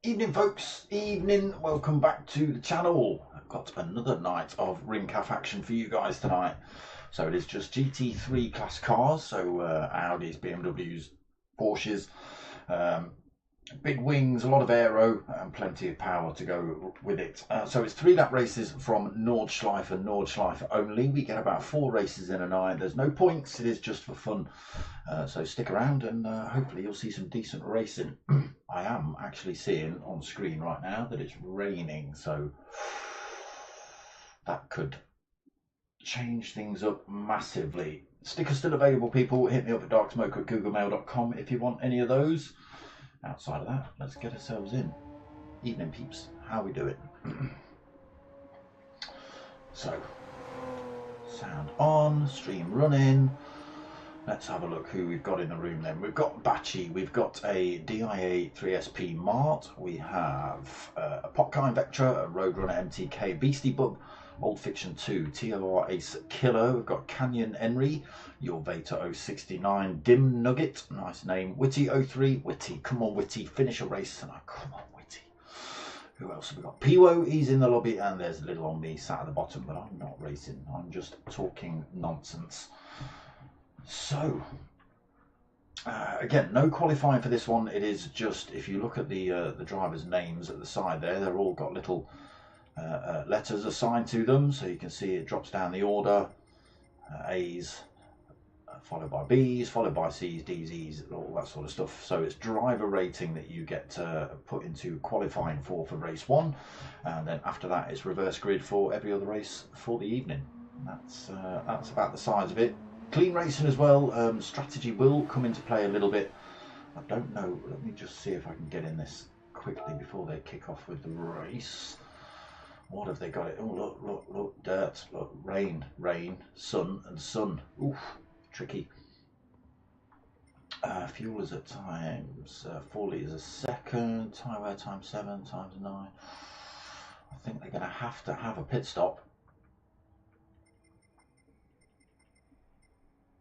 Evening folks, evening, welcome back to the channel. I've got another night of ring calf action for you guys tonight. So it is just GT3 class cars, so Audis, BMWs, Porsches, big wings, a lot of aero and plenty of power to go with it. So it's 3 lap races from Nordschleife and Nordschleife only. We get about 4 races in a night. There's no points, it is just for fun. So stick around and hopefully you'll see some decent racing. I am actually seeing on screen right now that it's raining, so that could change things up massively. Stickers still available, people. Hit me up at darksmoke@googlemail.com if you want any of those. Outside of that, let's get ourselves in. Evening peeps, how we doing? So, sound on, stream running. Let's have a look who we've got in the room then. We've got Batchy, we've got a DIA 3SP Mart, we have a Popkine Vectra, a Roadrunner MTK, Beastie Bub, Old Fiction 2, TOR Ace Killer, we've got Canyon Henry, Your Veta 069, Dim Nugget, nice name, Witty 03, Witty, come on Witty, finish a race tonight, come on Witty. Who else have we got? Piwo, he's in the lobby, and there's little on me sat at the bottom, but I'm not racing, I'm just talking nonsense. So, again, no qualifying for this one. It is just, if you look at the drivers' names at the side there, they're all got little letters assigned to them. So you can see it drops down the order, A's, followed by B's, followed by C's, D's, E's, all that sort of stuff. So it's driver rating that you get put into qualifying for race 1. And then after that, it's reverse grid for every other race for the evening. That's about the size of it. Clean racing as well. Strategy will come into play a little bit. I don't know. Let me just see if I can get in this quickly before they kick off with the race. What have they got it? Oh, look, look, look. Dirt. Look. Rain, rain, sun and sun. Oof. Tricky. Fuel is at times 4 litres a second. Tyre wear times 7 times 9. I think they're going to have a pit stop.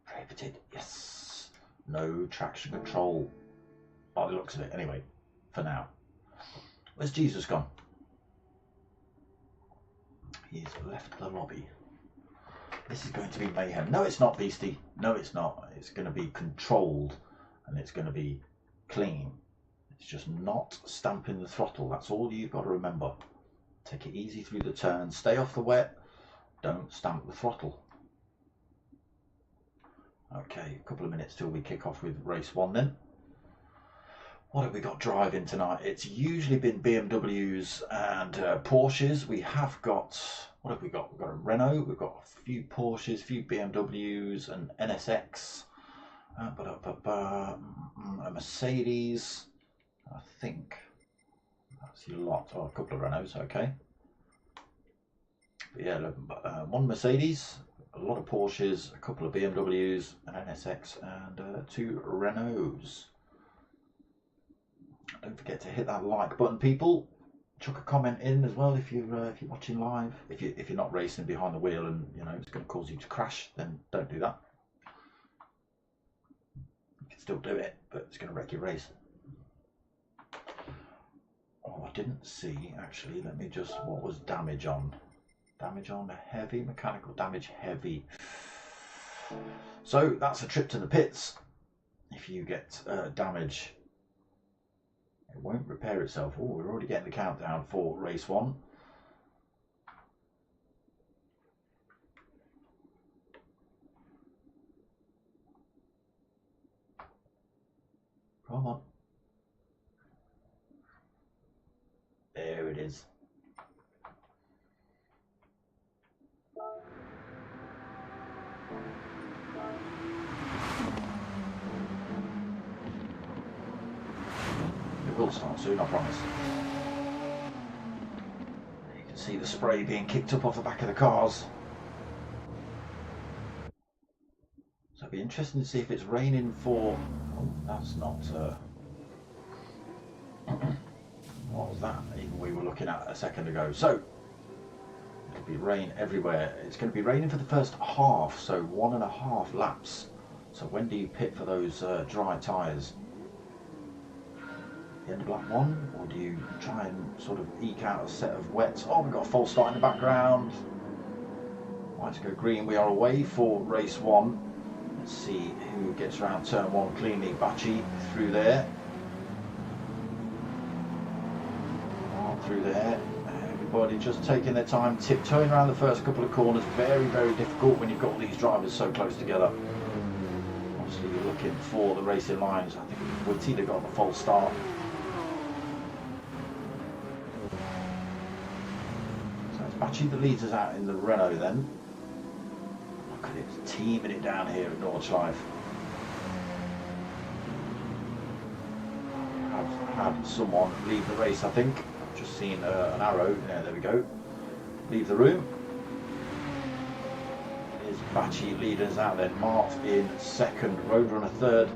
Prohibited, yes. No traction control by the looks of it, anyway, for now. Where's Jesus gone? He's left the lobby. This is going to be mayhem. No, it's not, Beastie. No, it's not. It's going to be controlled and it's going to be clean. It's just not stamping the throttle. That's all you've got to remember. Take it easy through the turn. Stay off the wet. Don't stamp the throttle. Okay, a couple of minutes till we kick off with race 1 then. What have we got driving tonight? It's usually been BMWs and Porsches. We have got, what have we got? We've got a Renault, we've got a few Porsches, a few BMWs, an NSX, a Mercedes, I think. That's a lot, oh, a couple of Renaults, okay. But yeah, one Mercedes, a lot of Porsches, a couple of BMWs, an NSX, and 2 Renaults. Don't forget to hit that like button, people. Chuck a comment in as well if you're watching live. If you're not racing behind the wheel and you know it's going to cause you to crash, then don't do that. You can still do it, but it's going to wreck your race. Oh, I didn't see actually. Let me just. What was damage on? Damage on heavy, mechanical damage heavy. So that's a trip to the pits. If you get damage, it won't repair itself. Oh, we're already getting the countdown for race 1. is. It will start soon, I promise. You can see the spray being kicked up off the back of the cars. So it'll be interesting to see if it's raining for... Oh, that's not... What was that even we were looking at a second ago? So, it'll be rain everywhere. It's going to be raining for the first half, so 1.5 laps. So when do you pit for those dry tyres? The end of lap 1, or do you try and sort of eke out a set of wets? Oh, we've got a false start in the background. Lights go green. We are away for race 1. Let's see who gets around turn 1 cleanly. Bachi through there. Through there, everybody just taking their time, tiptoeing around the first couple of corners. Very, very difficult when you've got all these drivers so close together. Obviously you're looking for the racing lines. I think it was Witty that got the false start. So it's Bachi that leads us out in the Renault then. Look at it, teaming it down here at Nordschleife. Have had someone leave the race, I think. Just seen an arrow. Yeah, there we go. Leave the room. Here's Bachi leading us out then. Mart in 2nd, Roadrunner 3rd,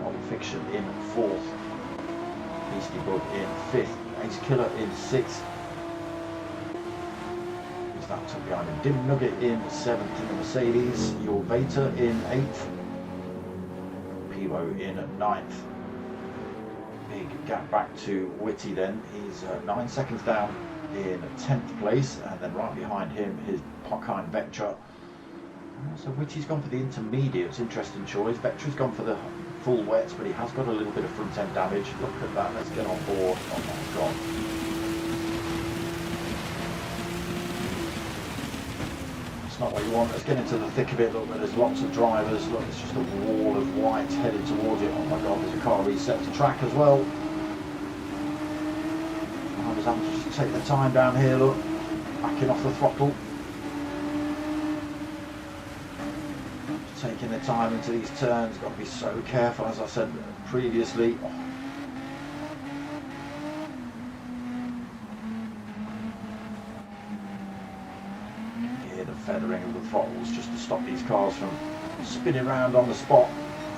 Old Fiction in 4th, Beastie Bug in 5th, Ace Killer in 6th. Who's that top behind him? Dim Nugget in 7th in the Mercedes, Your Vader in 8th, Pivo in 9th. Big gap back to Witty then. He's 9 seconds down in 10th place, and then right behind him is Pockheim Vectra. So Witty's gone for the intermediates, interesting choice. Vectra's gone for the full wets, but he has got a little bit of front end damage. Look at that, let's get on board. Oh my god. That's not what you want. Let's get into the thick of it. Look, there's lots of drivers. Look, it's just a wall of white headed towards it. Oh my god, there's a car reset to track as well. Drivers having to just take their time down here, look. Backing off the throttle. Taking their time into these turns. Got to be so careful, as I said previously. Hear the feathering of the throttles just to stop these cars from spinning around on the spot.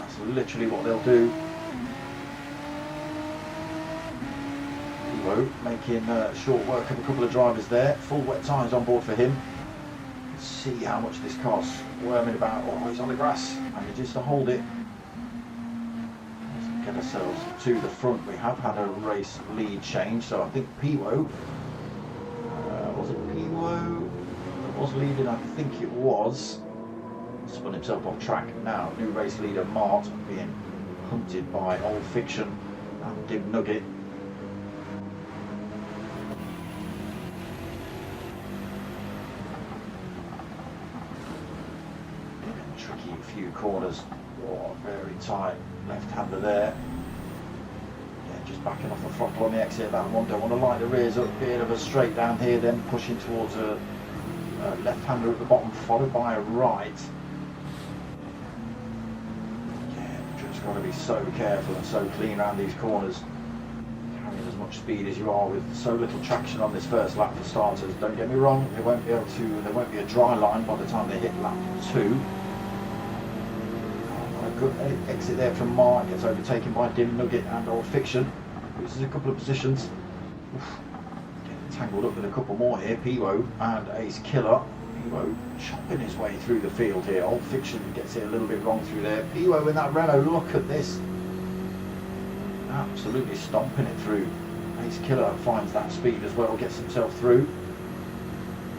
That's literally what they'll do. Evo making short work of a couple of drivers there. Full wet tyres on board for him. See how much this car's squirming about. Oh, he's on the grass. Manages to hold it. Let's get ourselves to the front. We have had a race lead change, so I think Pivo, was it Pivo that was leading? I think it was. Spun himself off track. Now, new race leader Mart being hunted by Old Fiction and Dim Nugget. Few corners. Oh, very tight left-hander there. Yeah, just backing off the throttle on the exit of that one. Don't want to light the rears up. Bit of a straight down here, then pushing towards a left-hander at the bottom, followed by a right. Yeah, just got to be so careful and so clean around these corners. Carrying as much speed as you are with so little traction on this first lap for starters. Don't get me wrong, they won't be able to. There won't be a dry line by the time they hit lap 2. Good exit there from Mark, gets overtaken by Dim Nugget and Old Fiction. Loses a couple of positions. Oof. Getting tangled up with a couple more here. Pivo and Ace Killer. Pivo chopping his way through the field here. Old Fiction gets it a little bit wrong through there. Pivo in that Renault, look at this. Absolutely stomping it through. Ace Killer finds that speed as well, gets himself through.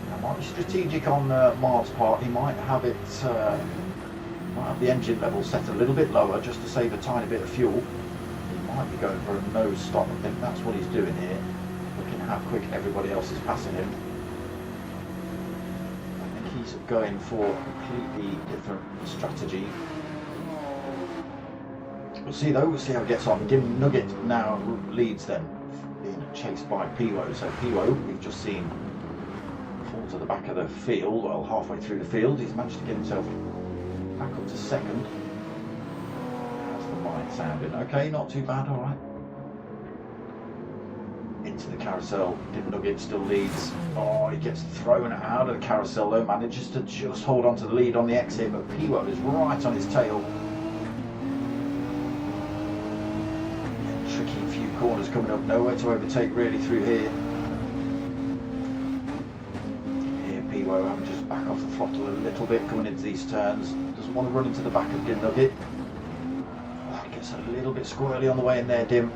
That might be strategic on Mark's part. He might have it. Might have the engine level set a little bit lower just to save a tiny bit of fuel. He might be going for a nose stop. I think that's what he's doing here. Looking how quick everybody else is passing him. I think he's going for a completely different strategy. We'll see though, we'll see how it gets on. Dim Nugget now leads then in chased by Piwo. So Piwo, we've just seen fall to the back of the field, well, halfway through the field. He's managed to get himself back up to second. How's the light sounding? Okay, not too bad, all right. Into the carousel, Dim Nugget still leads. Oh, he gets thrown out of the carousel though, manages to just hold on to the lead on the exit, but Piwo is right on his tail. Yeah, tricky few corners coming up, nowhere to overtake really through here. Here Piwo having just back off the throttle a little bit coming into these turns. Doesn't want to run into the back of Dim Nugget. Oh, he gets a little bit squirrely on the way in there, Dim.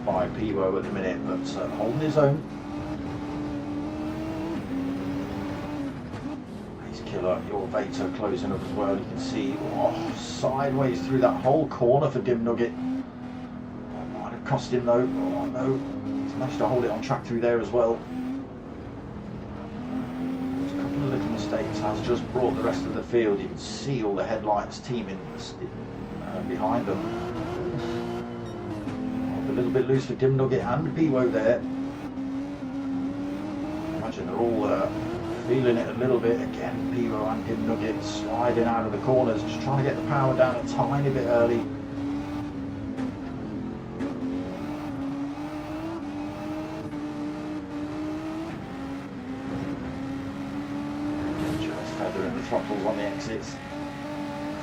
By Piwo at the minute, but holding his own. Ace Killer, your Vator closing up as well. You can see sideways through that whole corner for Dim Nugget. That might have cost him though. Oh no, he's managed to hold it on track through there as well. A couple of little mistakes has just brought the rest of the field. You can see all the headlights teaming behind them. A little bit loose for Dim Nugget and Piwo there. I imagine they're all feeling it a little bit. Again, Piwo and Dim Nugget sliding out of the corners, just trying to get the power down a tiny bit early. Just feathering the throttles on the exits.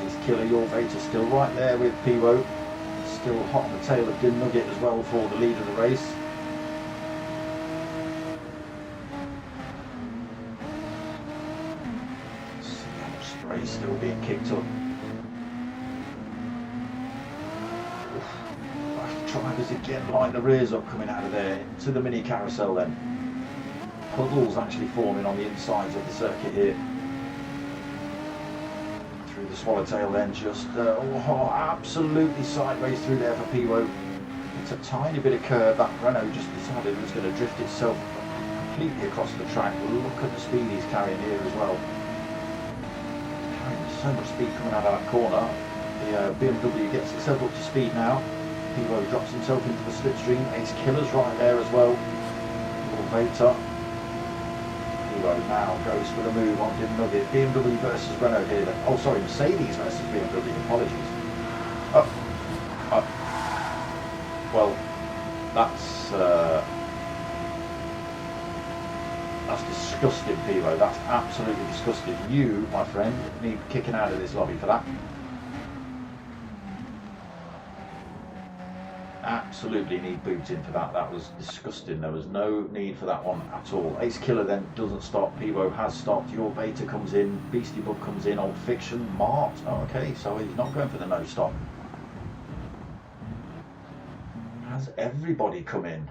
Ace Killer, your Vator still right there with Piwo. Still hot on the tail of Dim Nugget as well for the lead of the race. See how much spray still being kicked up. Drivers again light the rears up coming out of there into the mini carousel then. Puddles actually forming on the insides of the circuit here. The swallowtail then just absolutely sideways through there for Piwo. It's a tiny bit of curve. That Renault just decided it was going to drift itself completely across the track. Look at the speed he's carrying here as well. Carrying so much speed coming out of that corner. The BMW gets itself up to speed now. Piwo drops himself into the slipstream. Ace Killer's right there as well. Little Vator. Piwo now goes for the move on Dim Nugget. BMW versus Renault here. Oh, sorry, Mercedes versus BMW. Apologies. Well, that's disgusting, Piwo. That's absolutely disgusting. You, my friend, need kicking out of this lobby for that. Absolutely need booting for that. That was disgusting. There was no need for that one at all. Ace Killer then doesn't stop. Piwo has stopped. Your Vator comes in. Beastie Bug comes in. Old Fiction. Mart. Oh, okay, so he's not going for the no stop. Has everybody come in?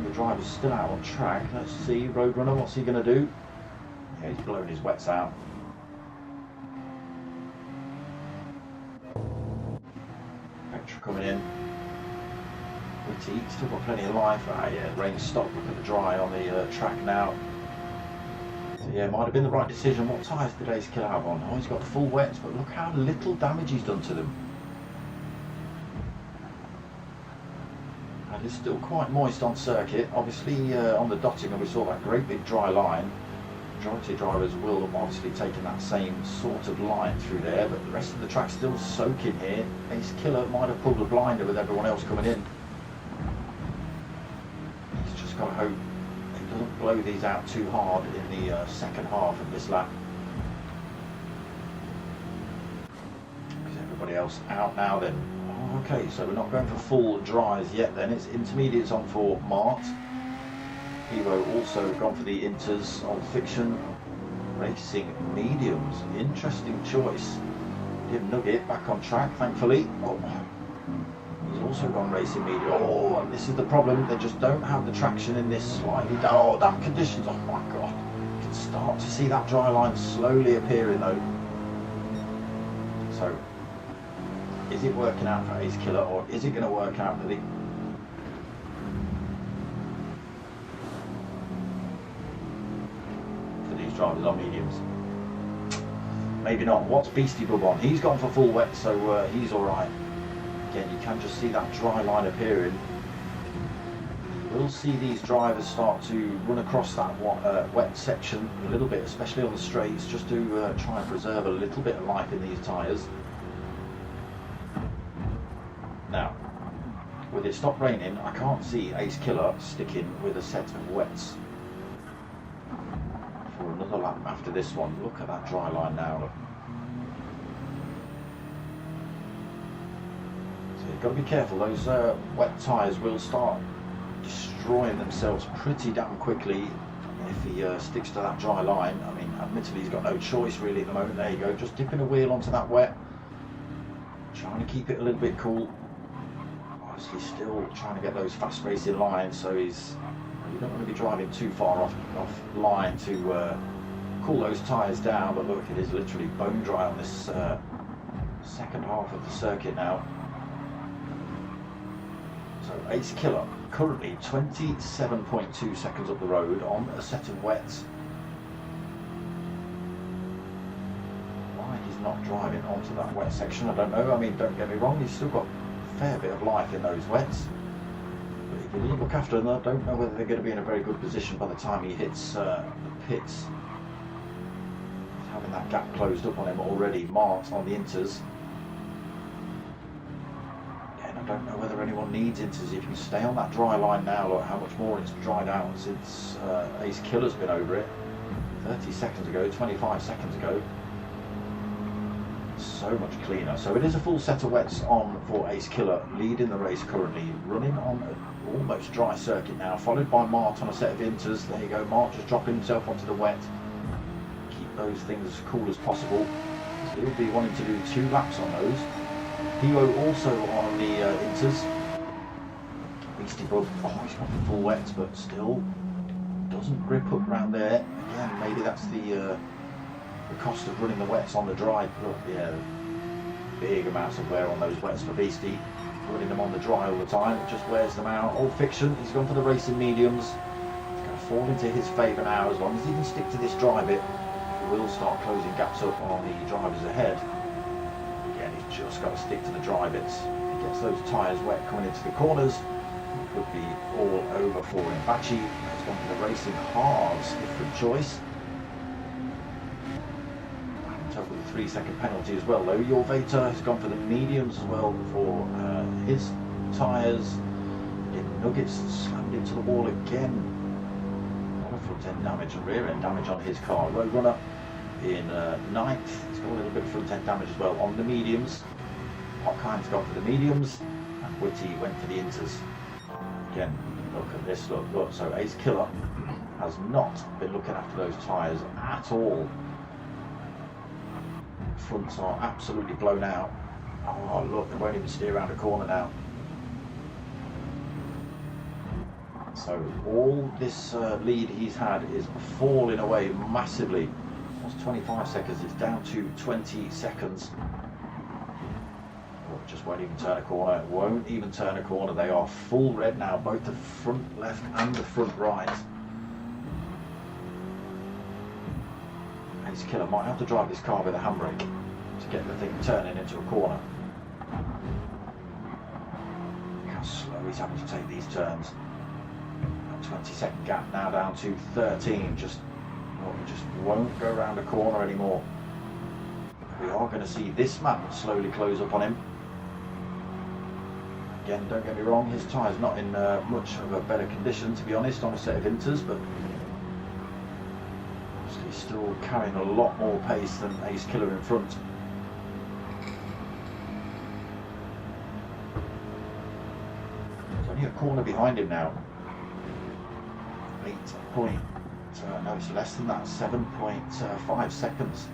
The driver's still out on track. Let's see. Roadrunner, what's he going to do? Yeah, he's blown his wets out. Coming in. Witty, still got plenty of life. Yeah, rain stopped. Look at the dry on the track now. So yeah, might have been the right decision. What tyres did Ace Killer have on? Oh, he's got full wets, but look how little damage he's done to them. And it's still quite moist on circuit. Obviously, on the Dottinger we saw that great big dry line. Majority of drivers will have obviously taken that same sort of line through there, but the rest of the track's still soaking here. Ace Killer might have pulled a blinder with everyone else coming in. He's just got to hope he doesn't blow these out too hard in the second half of this lap. Because everybody else out now then. Oh, okay, so we're not going for full dries yet then. It's intermediates on for Mart. Piwo also gone for the inters on Fiction. Racing mediums. Interesting choice. Dim Nugget back on track, thankfully. Oh, he's also gone racing medium. Oh, and this is the problem. They just don't have the traction in this slightly down. Oh, damn conditions. Oh my god. You can start to see that dry line slowly appearing though. So, is it working out for Ace Killer, or is it going to work out for the drivers on mediums? maybe not. What's Beastie Bub on? He's gone for full wet, so he's alright. Again, you can just see that dry line appearing. We'll see these drivers start to run across that wet section a little bit, especially on the straights, just to try and preserve a little bit of life in these tyres. Now, with it stopped raining, I can't see Ace Killer sticking with a set of wets for another lap after this one. Look at that dry line now. Look. So you've got to be careful. Those wet tyres will start destroying themselves pretty damn quickly if he sticks to that dry line. I mean, admittedly he's got no choice really at the moment. There you go, just dipping a wheel onto that wet, trying to keep it a little bit cool. Obviously still trying to get those fast racing lines, so you don't want to be driving too far off line to cool those tyres down. But look, it is literally bone dry on this second half of the circuit now. So Ace Killer currently 27.2 seconds up the road on a set of wets. Why he's not driving onto that wet section, I don't know. I mean, don't get me wrong, he's still got a fair bit of life in those wets. But if you look after them, I don't know whether they're going to be in a very good position by the time he hits the pits. He's having that gap closed up on him already, marked on the inters. I don't know whether anyone needs inters. If you stay on that dry line now, look how much more it's dried out since Ace Killer's been over it 30 seconds ago, 25 seconds ago. So much cleaner. So it is a full set of wets on for Ace Killer, leading the race currently, running on an almost dry circuit now, followed by Mart on a set of inters. There you go, Mart just dropping himself onto the wet. Keep those things as cool as possible. So he'll be wanting to do 2 laps on those. Hero also on the inters. Beastie Bub, oh, he's got the full wets, but still doesn't grip up around there. Again, maybe that's the cost of running the wets on the dry. Look, yeah, big amounts of wear on those wets for Beastie. Running them on the dry all the time, it just wears them out. Old Fiction, he's gone for the racing mediums. It's going to fall into his favour now. As long as he can stick to this dry bit, he will start closing gaps up on the drivers ahead. Just got to stick to the dry bits. If he gets those tyres wet coming into the corners, it could be all over for him. Bachi has gone for the racing hards, different choice. On top of the 3-second penalty as well though. Jorveta has gone for the mediums as well for his tyres. Nuggets slammed into the wall again. A lot of front end damage and rear end damage on his car. Roadrunner in 9th, he's got a little bit of front end damage as well on the mediums. Hockhein's gone for the mediums, and Whitty went for the inters. Again, look at this, look. So Ace Killer has not been looking after those tyres at all. Fronts are absolutely blown out. Oh look, they won't even steer around a corner now. So all this lead he's had is falling away massively. That's 25 seconds, it's down to 20 seconds. Oh, just won't even turn a corner, won't even turn a corner. They are full red now, both the front left and the front right. Ace Killer might have to drive this car with a handbrake to get the thing turning into a corner. Look how slow he's having to take these turns. A 20-second gap now down to 13, just won't go around a corner anymore. We are going to see this man slowly close up on him. Again, don't get me wrong, his tyre's not in much of a better condition, to be honest, on a set of inters, but he's still carrying a lot more pace than Ace Killer in front. There's only a corner behind him now. 8 point. No, it's less than that, 7.5 seconds.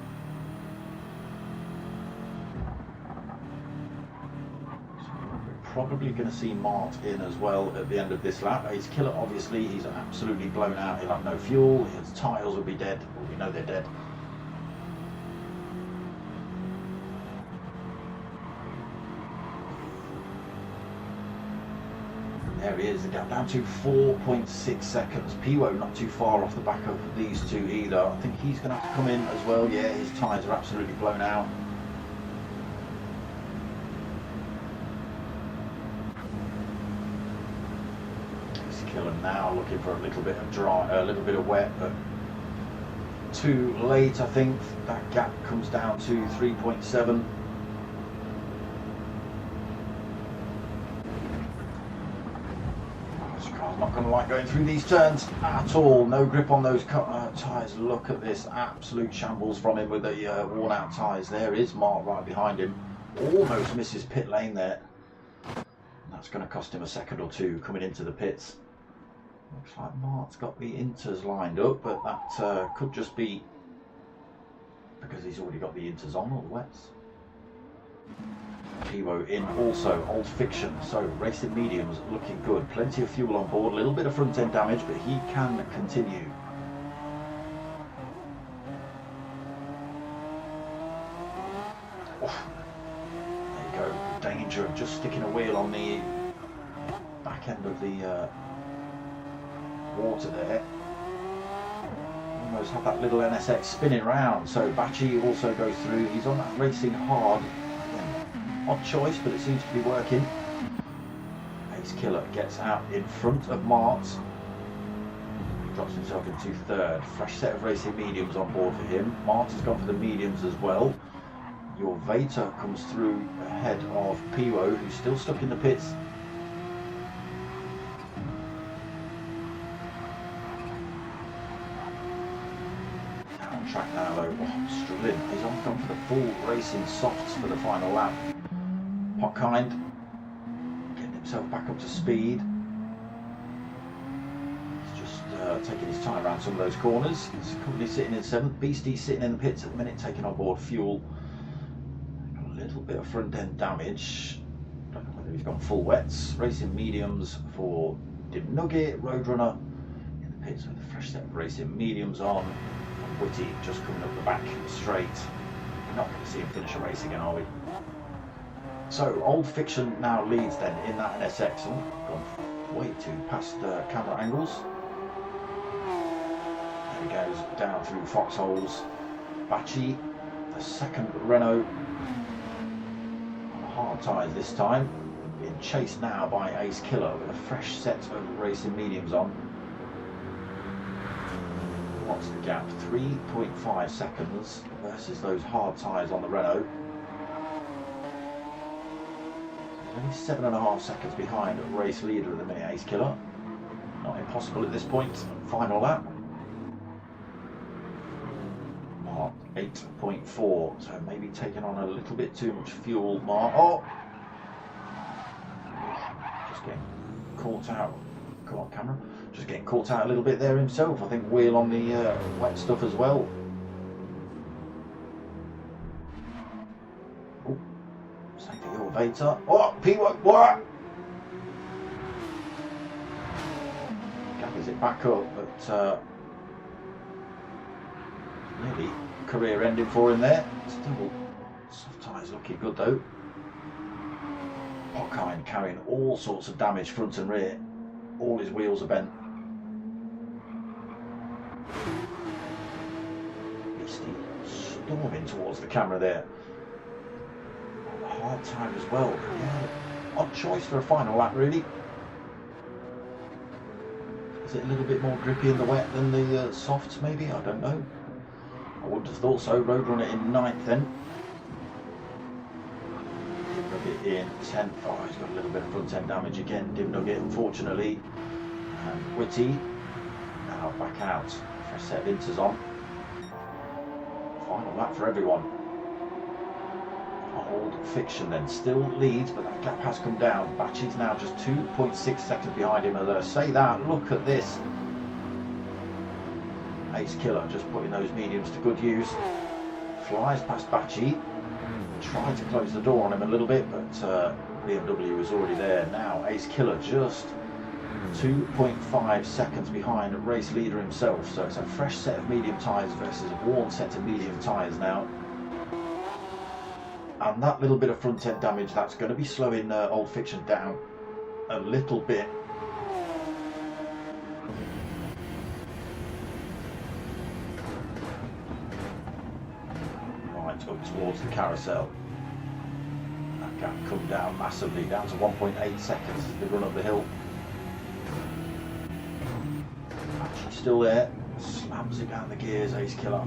So we're probably going to see Mart in as well at the end of this lap. Ace Killer, obviously, he's absolutely blown out. He'll have no fuel, his tyres will be dead. Well, we know they're dead. There he is, the gap down to 4.6 seconds. Piwo not too far off the back of these two either. I think he's going to have to come in as well. Yeah, his tyres are absolutely blown out. Killen now looking for a little bit of dry, a little bit of wet, but too late. I think that gap comes down to 3.7. Not going to like going through these turns at all. No grip on those tyres. Look at this absolute shambles from him with the worn out tyres. There is Mark right behind him. Almost misses pit lane there. That's going to cost him a second or two coming into the pits. Looks like Mark's got the inters lined up, but that could just be because he's already got the inters on, all the wets. Piwo in also, Old Fiction, so racing mediums looking good, plenty of fuel on board, a little bit of front end damage, but he can continue. Oh, there you go, danger of just sticking a wheel on the back end of the water there. Almost had that little NSX spinning round, so Bachi also goes through, he's on that racing hard. Odd choice, but it seems to be working. Ace Killer gets out in front of Mart. Drops himself into third. Fresh set of racing mediums on board for him. Mart has gone for the mediums as well. Your Vater comes through ahead of Piwo, who's still stuck in the pits. Down on track now though. Oh, struggling. He's on gone for the full racing softs for the final lap. Hotkind getting himself back up to speed. He's just taking his time around some of those corners. His company sitting in 7th. Beastie sitting in the pits at the minute, taking on board fuel. Got a little bit of front end damage. Don't know whether he's gone full wets. Racing mediums for Dim Nugget. Roadrunner in the pits with a fresh set of racing mediums on. And Witty just coming up the back straight. We're not going to see him finish a race again, are we? So, Old Fiction now leads then in that NSX. Oh, gone way too past camera angles. There he goes down through foxholes. Bachi, the second Renault, on hard tyres this time. Being chased now by Ace Killer with a fresh set of racing mediums on. What's the gap? 3.5 seconds versus those hard tyres on the Renault. Only 7.5 seconds behind race leader of the minute, Ace Killer. Not impossible at this point. Final lap. Mark 8.4, so maybe taking on a little bit too much fuel. Mark, oh! Just getting caught out. Come on, camera. Just getting caught out a little bit there himself. I think wheel on the wet stuff as well. Vater. Oh, Piwo, what? Gathers it back up, but nearly career ending for him there. Still soft tyres looking good though. Hotkind carrying all sorts of damage front and rear. All his wheels are bent. Beastie storming towards the camera there. Hard time as well. Yeah, odd choice for a final lap really. Is it a little bit more grippy in the wet than the softs maybe? I don't know. I wouldn't have thought so. Roadrunner in 9th then. Dim Nugget in 10th. Oh, he's got a little bit of front end damage again. Dim Nugget unfortunately. And Witty now back out. Fresh set of inters on. Final lap for everyone. Old Fiction then still leads, but that gap has come down. Bachi's now just 2.6 seconds behind him. As I say that, look at this. Ace Killer just putting those mediums to good use. Flies past Bachi. Tried to close the door on him a little bit, but BMW was already there. Now Ace Killer just 2.5 seconds behind race leader himself. So it's a fresh set of medium tyres versus a worn set of medium tyres now. And that little bit of front end damage, that's going to be slowing Old Fiction down a little bit. Right up towards the carousel. That gap come down massively, down to 1.8 seconds as they run up the hill. Actually still there, slams it down the gears, Ace Killer.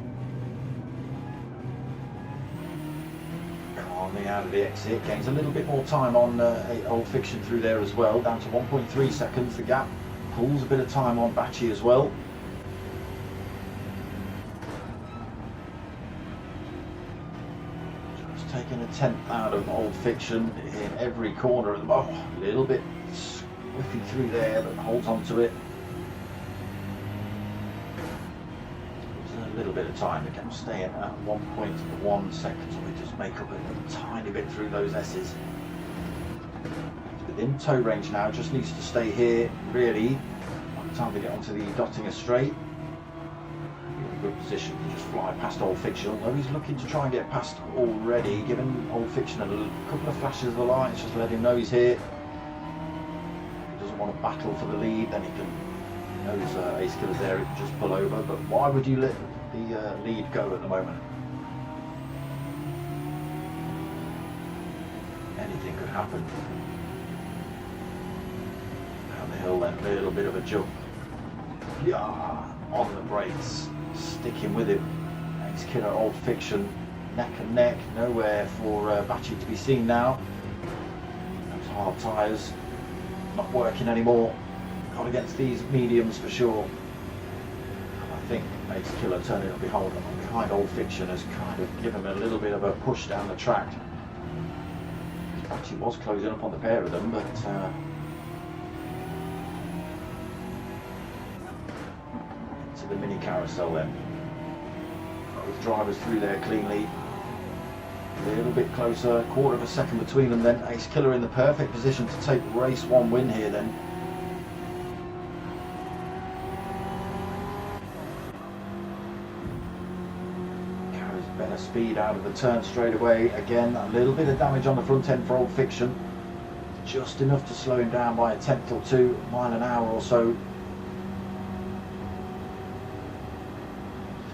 Calmly out of the exit, gains a little bit more time on Old Fiction through there as well, down to 1.3 seconds the gap. Pulls a bit of time on Batchy as well. Just taking a tenth out of Old Fiction in every corner at the moment. Oh, a little bit squiffy through there, but holds on to it. A little bit of time. The gap staying at 1.1 seconds. We just make up a tiny bit through those S's. Within tow range now, just needs to stay here really. By the time we get onto the Dottinger straight, in a good position to just fly past Old Fiction. Although he's looking to try and get past already, giving Old Fiction a couple of flashes of the lights, just let him know he's here. If he doesn't want to battle for the lead, then he can. Knows Ace Killer's there, he can just pull over. But why would you let the lead go at the moment? Anything could happen. Down the hill then, a little bit of a jump. Yeah, on the brakes, sticking with him. Ace Killer, Old Fiction, neck and neck, nowhere for Batchy to be seen now. Those hard tyres not working anymore. Not against these mediums for sure. I think Ace Killer turning up behind Old Fiction has kind of given him a little bit of a push down the track. Actually was closing up on the pair of them, but into the mini carousel then. Both drivers through there cleanly. A little bit closer, quarter of a second between them then. Ace Killer in the perfect position to take race one win here then. Better speed out of the turn straight away. Again, a little bit of damage on the front end for Old Fiction. Just enough to slow him down by a tenth or two, mile an hour or so.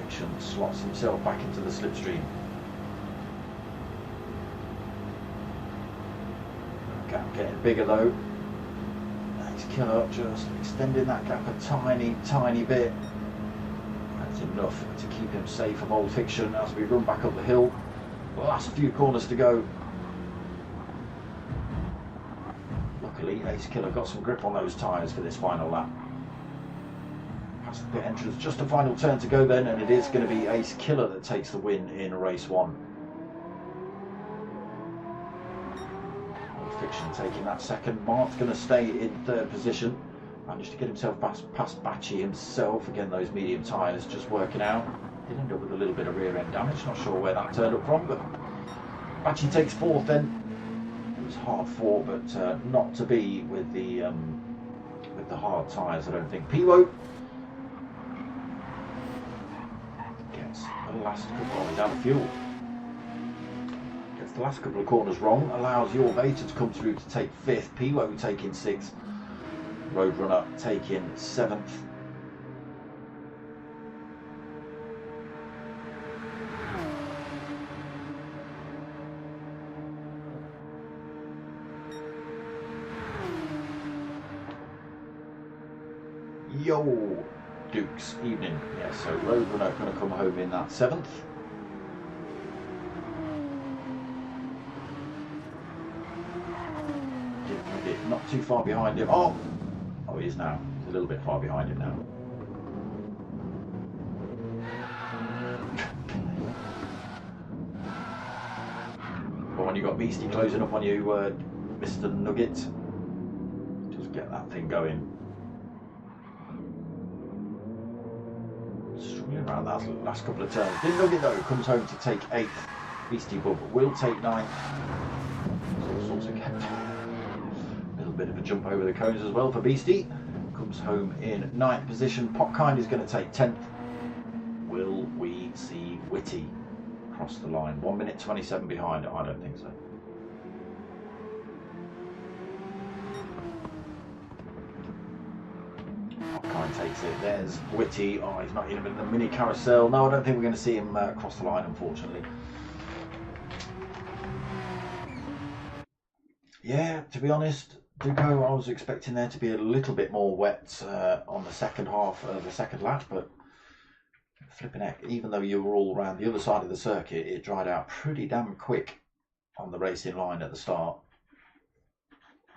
Fiction slots himself back into the slipstream. Gap getting bigger though. Ace Killer just extending that gap a tiny bit. Enough to keep him safe of Old Fiction as we run back up the hill. The last few corners to go. Luckily Ace Killer got some grip on those tyres for this final lap. Past the pit entrance, just a final turn to go then, and it is going to be Ace Killer that takes the win in race one. Old Fiction taking that second. Mark's going to stay in third position. Managed to get himself past Batchy himself. Again, those medium tyres just working out. Did end up with a little bit of rear end damage. Not sure where that turned up from, but Batchy takes fourth then. It was hard fought, but not to be with the hard tyres, I don't think. Piwo gets the last couple. Oh, he's out of fuel. Gets the last couple of corners wrong. Allows your Vader to come through to take fifth. Piwo taking sixth. Roadrunner taking seventh. Yo, Dukes, evening. Yeah, so Roadrunner going to come home in that seventh. Not too far behind him. Oh, he is now. He's a little bit far behind him now. But when you've got Beastie closing up on you, Mr. Nugget, just get that thing going. Struggling around that last couple of turns. Big Nugget though comes home to take eighth. Beastie Bub will take ninth. So also get a little bit of a jump over the cones as well for Beastie. Comes home in ninth position. Popkind is going to take 10th. Will we see Witty cross the line? 1 minute 27 behind. I don't think so. Popkind takes it. There's Whitty. Oh, he's not even in the mini carousel. No, I don't think we're going to see him cross the line, unfortunately. Yeah, to be honest, Duco, I was expecting there to be a little bit more wet on the second half of the second lap, but flipping heck, even though you were all around the other side of the circuit, it dried out pretty damn quick on the racing line at the start.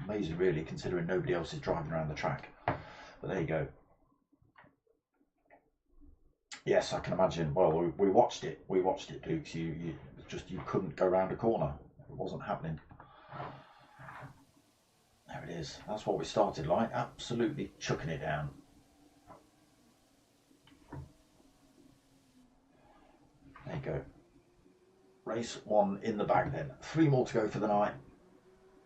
Amazing, really, considering nobody else is driving around the track. But there you go. Yes, I can imagine. Well, we watched it. We watched it, Dukes. You couldn't go round a corner. It wasn't happening. There it is. That's what we started like. Absolutely chucking it down. There you go. Race 1 in the bag then. 3 more to go for the night.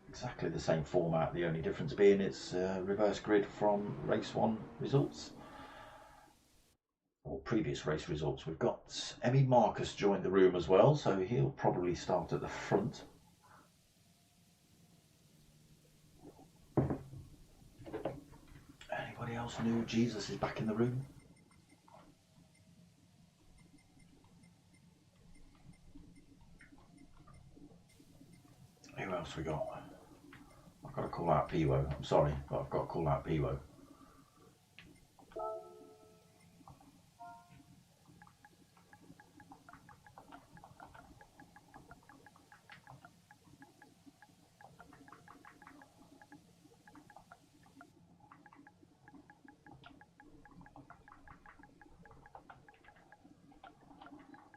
Exactly the same format. The only difference being it's reverse grid from race 1 results. Or previous race results. We've got Emmy Marcus joined the room as well, so he'll probably start at the front. Anybody else new? Jesus is back in the room. Who else we got? I've got to call out Piwo. I'm sorry, but I've got to call out Piwo.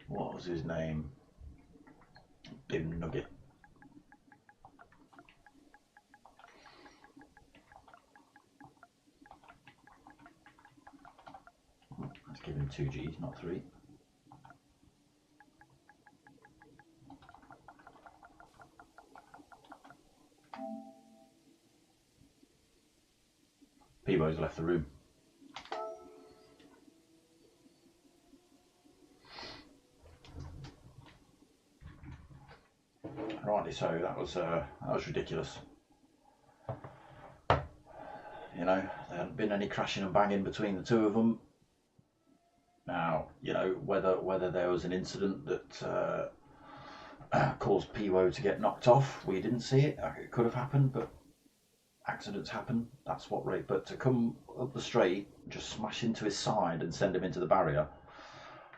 What was his name? Bim Nugget. Let's give him 2 Gs, not 3. Peebo's left the room. Rightly so. That was ridiculous. You know, there hadn't been any crashing and banging between the two of them. Now, you know, whether there was an incident that caused Piwo to get knocked off, we didn't see it. It could have happened, but accidents happen. That's what rate. But to come up the straight, just smash into his side and send him into the barrier,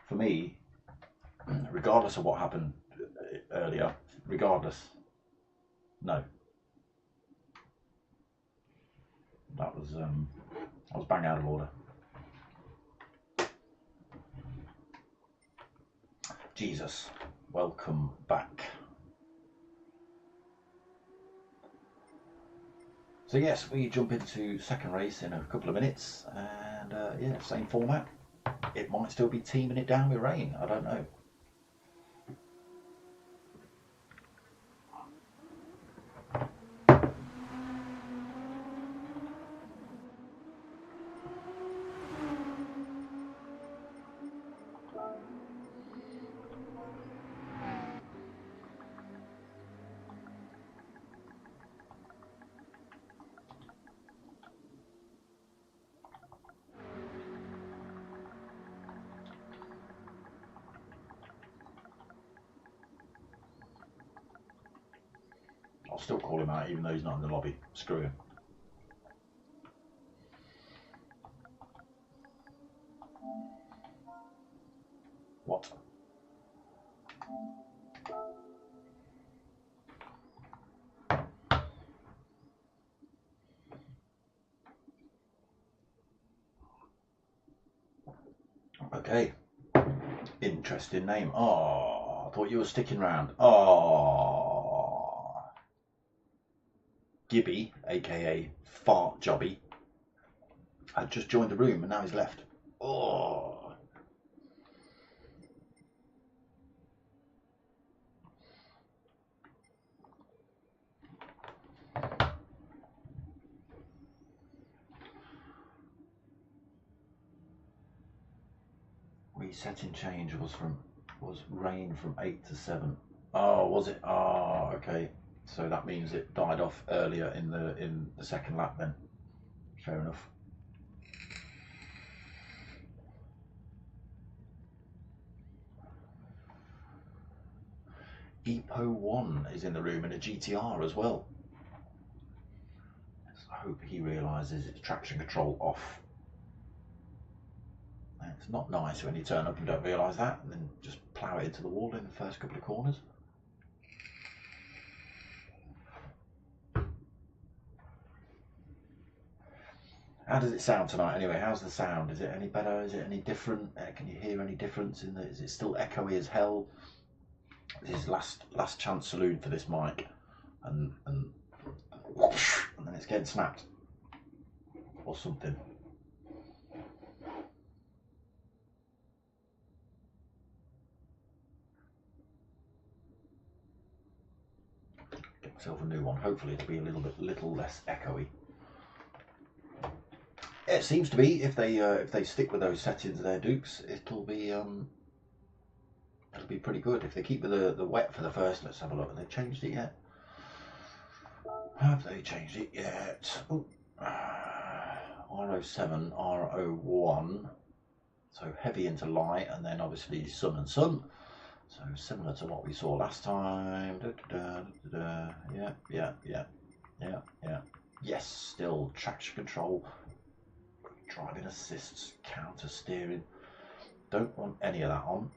for me, regardless of what happened earlier, regardless, no, that was bang out of order. Jesus, welcome back. So yes, we jump into second race in a couple of minutes, and yeah, same format. It might still be teaming it down with rain, I don't know. I'll still call him out even though he's not in the lobby. Screw him. What? Okay. Interesting name. Oh, I thought you were sticking round. Oh. Gibby, aka Fart Jobby, had just joined the room and now he's left. Oh. Resetting change was rain from 8 to 7. Oh, was it? Oh, okay. So that means it died off earlier in the second lap then. Fair enough. EPO 1 is in the room and a GTR as well. Let's hope he realises it's traction control off. It's not nice when you turn up and don't realise that and then just plough it into the wall in the first couple of corners. How does it sound tonight anyway? How's the sound? Is it any better? Is it any different? Can you hear any difference in the, is it still echoey as hell? This is last chance saloon for this mic, and then it's getting snapped or something. Get myself a new one. Hopefully it'll be a little less echoey. It seems to be, if they stick with those settings there, Dukes, it'll be pretty good. If they keep with the wet for the first, let's have a look. Have they changed it yet? Have they changed it yet? Ooh. R07, R01. So heavy into light, and then obviously sun and sun. So similar to what we saw last time. Yeah. Yes, still traction control. Driving assists, counter steering. Don't want any of that on.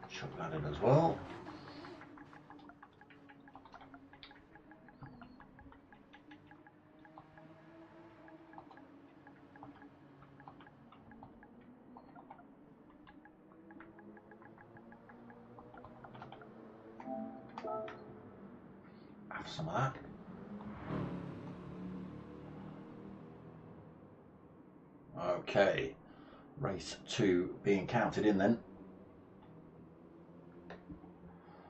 Chuck that in as well. Have some of that. Okay, race 2 being counted in then.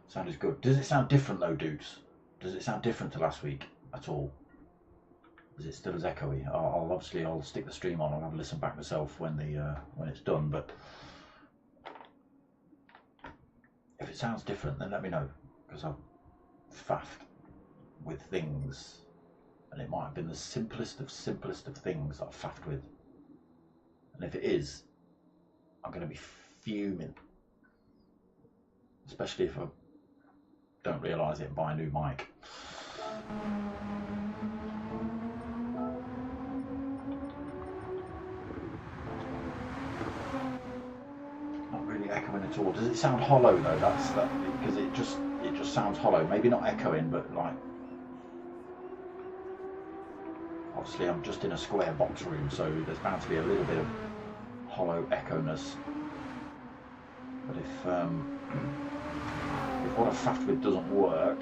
Sound is good. Does it sound different though, Dukes? Does it sound different to last week at all? Is it still as echoey? I'll stick the stream on. I'll have a listen back myself when it's done. But if it sounds different, then let me know, because I've faffed with things, and it might have been the simplest of things that I've faffed with. And if it is, I'm going to be fuming, especially if I don't realise it and buy a new mic. Not really echoing at all. Does it sound hollow though? That's because it just sounds hollow. Maybe not echoing, but like, obviously I'm just in a square box room, so there's bound to be a little bit of hollow echo-ness. But if what I've faffed with doesn't work,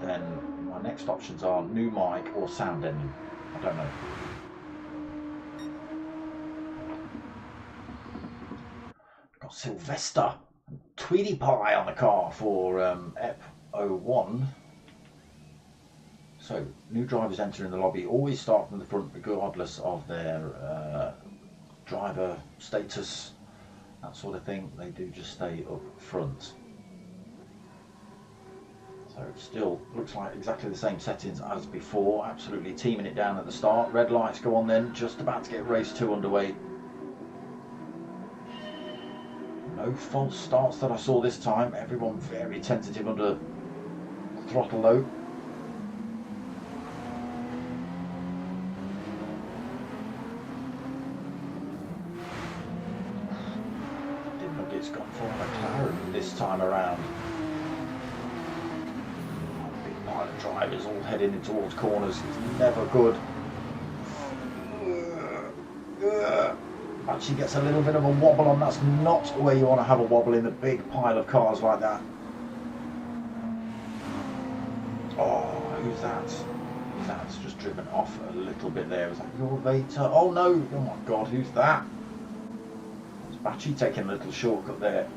then my next options are new mic or sound ending. I don't know. Got Sylvester and Tweety Pie on the car for EP 01. So, new drivers entering the lobby always start from the front regardless of their driver status, that sort of thing. They do just stay up front. So it still looks like exactly the same settings as before, absolutely teaming it down at the start. Red lights go on then, just about to get race 2 underway. No false starts that I saw this time, everyone very tentative under throttle low. Didn't look it's gone for a McLaren this time around. Pilot drivers all heading in towards corners. It's never good. Actually gets a little bit of a wobble on. That's not where you want to have a wobble in a big pile of cars like that. Oh, who's that? That's just driven off a little bit there. Was that your Veta? Oh no! Oh my God, who's that? It's Bachi taking a little shortcut there.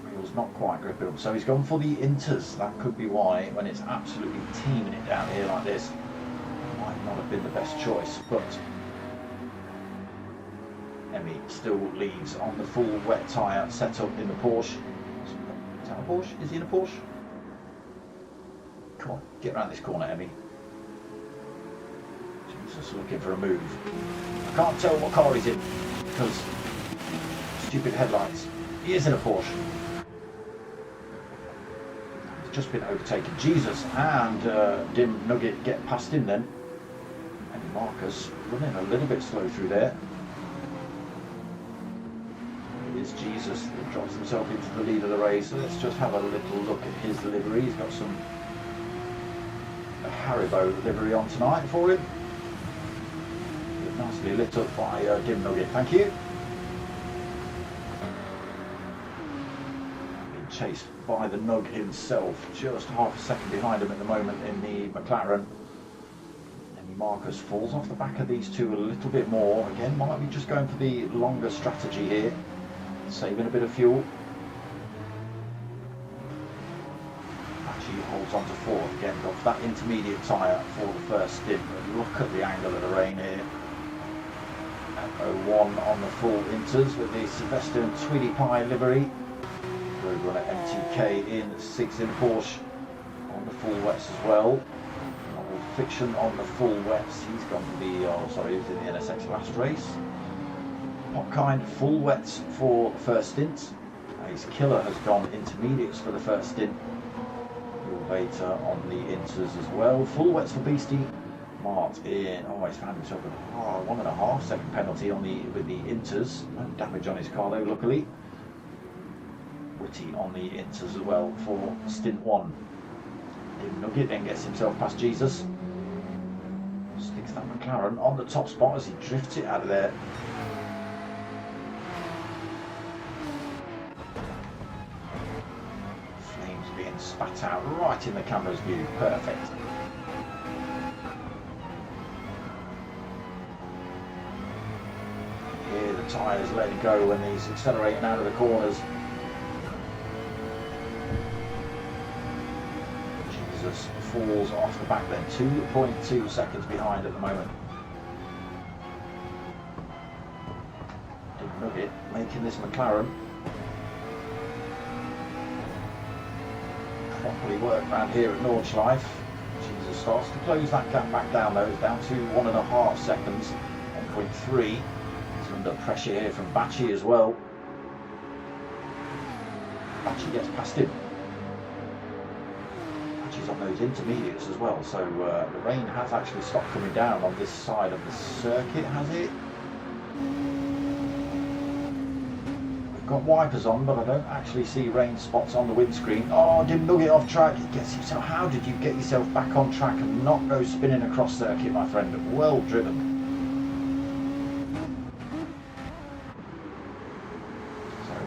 Wheels not quite gripping up, so he's gone for the inters. That could be why, when it's absolutely teaming it down here like this, might not have been the best choice. But Emmy still leads on the full wet tyre setup in the Porsche. Is that a Porsche? Is he in a Porsche? Come on, get around this corner, Emmy. Just looking for a move. I can't tell what car he's in because stupid headlights. He is in a Porsche. He's just been overtaken. Jesus, and Dim Nugget get past him then. And Marcus running a little bit slow through there. It is Jesus that drops himself into the lead of the race. So let's just have a little look at his livery. He's got a Haribo livery on tonight for him. Nicely lit up by Dim Nugget, thank you. Being chased by the Nug himself, just half a second behind him at the moment in the McLaren. And Marcus falls off the back of these two a little bit more. Again, might be just going for the longer strategy here, saving a bit of fuel. Actually holds on to fourth, again, got that intermediate tyre for the first stint. But look at the angle of the rain here. 01 on the full inters with the Sylvester and Tweedy Pie livery. Roadrunner MTK in 6 in Porsche on the full wets as well. Old Fiction on the full wets. He's gone for the, he was in the NSX last race. Popkind full wets for the first stint. Ace Killer has gone intermediates for the first stint. Beta on the inters as well. Full wets for Beastie. Mart in, he's found himself with a 1.5 second penalty on with the inters. No damage on his car though, luckily. Witty on the inters as well for stint 1. Dim Nugget then gets himself past Jesus. Sticks that McLaren on the top spot as he drifts it out of there. Flames being spat out right in the camera's view. Perfect. Tyres letting go when he's accelerating out of the corners. Jesus falls off the back then, 2.2 seconds behind at the moment. Dim Nugget making this McLaren properly work around here at Nordschleife. Jesus starts to close that gap back down though, it's down to 1.5 seconds, 1.3. Under pressure here from Bachi as well. Bachi gets past him. Bachi's on those intermediates as well, so the rain has actually stopped coming down on this side of the circuit, has it? We've got wipers on, but I don't actually see rain spots on the windscreen. Oh, Dim Nugget off track. He gets himself. How did you get yourself back on track and not go spinning across circuit, my friend? Well driven.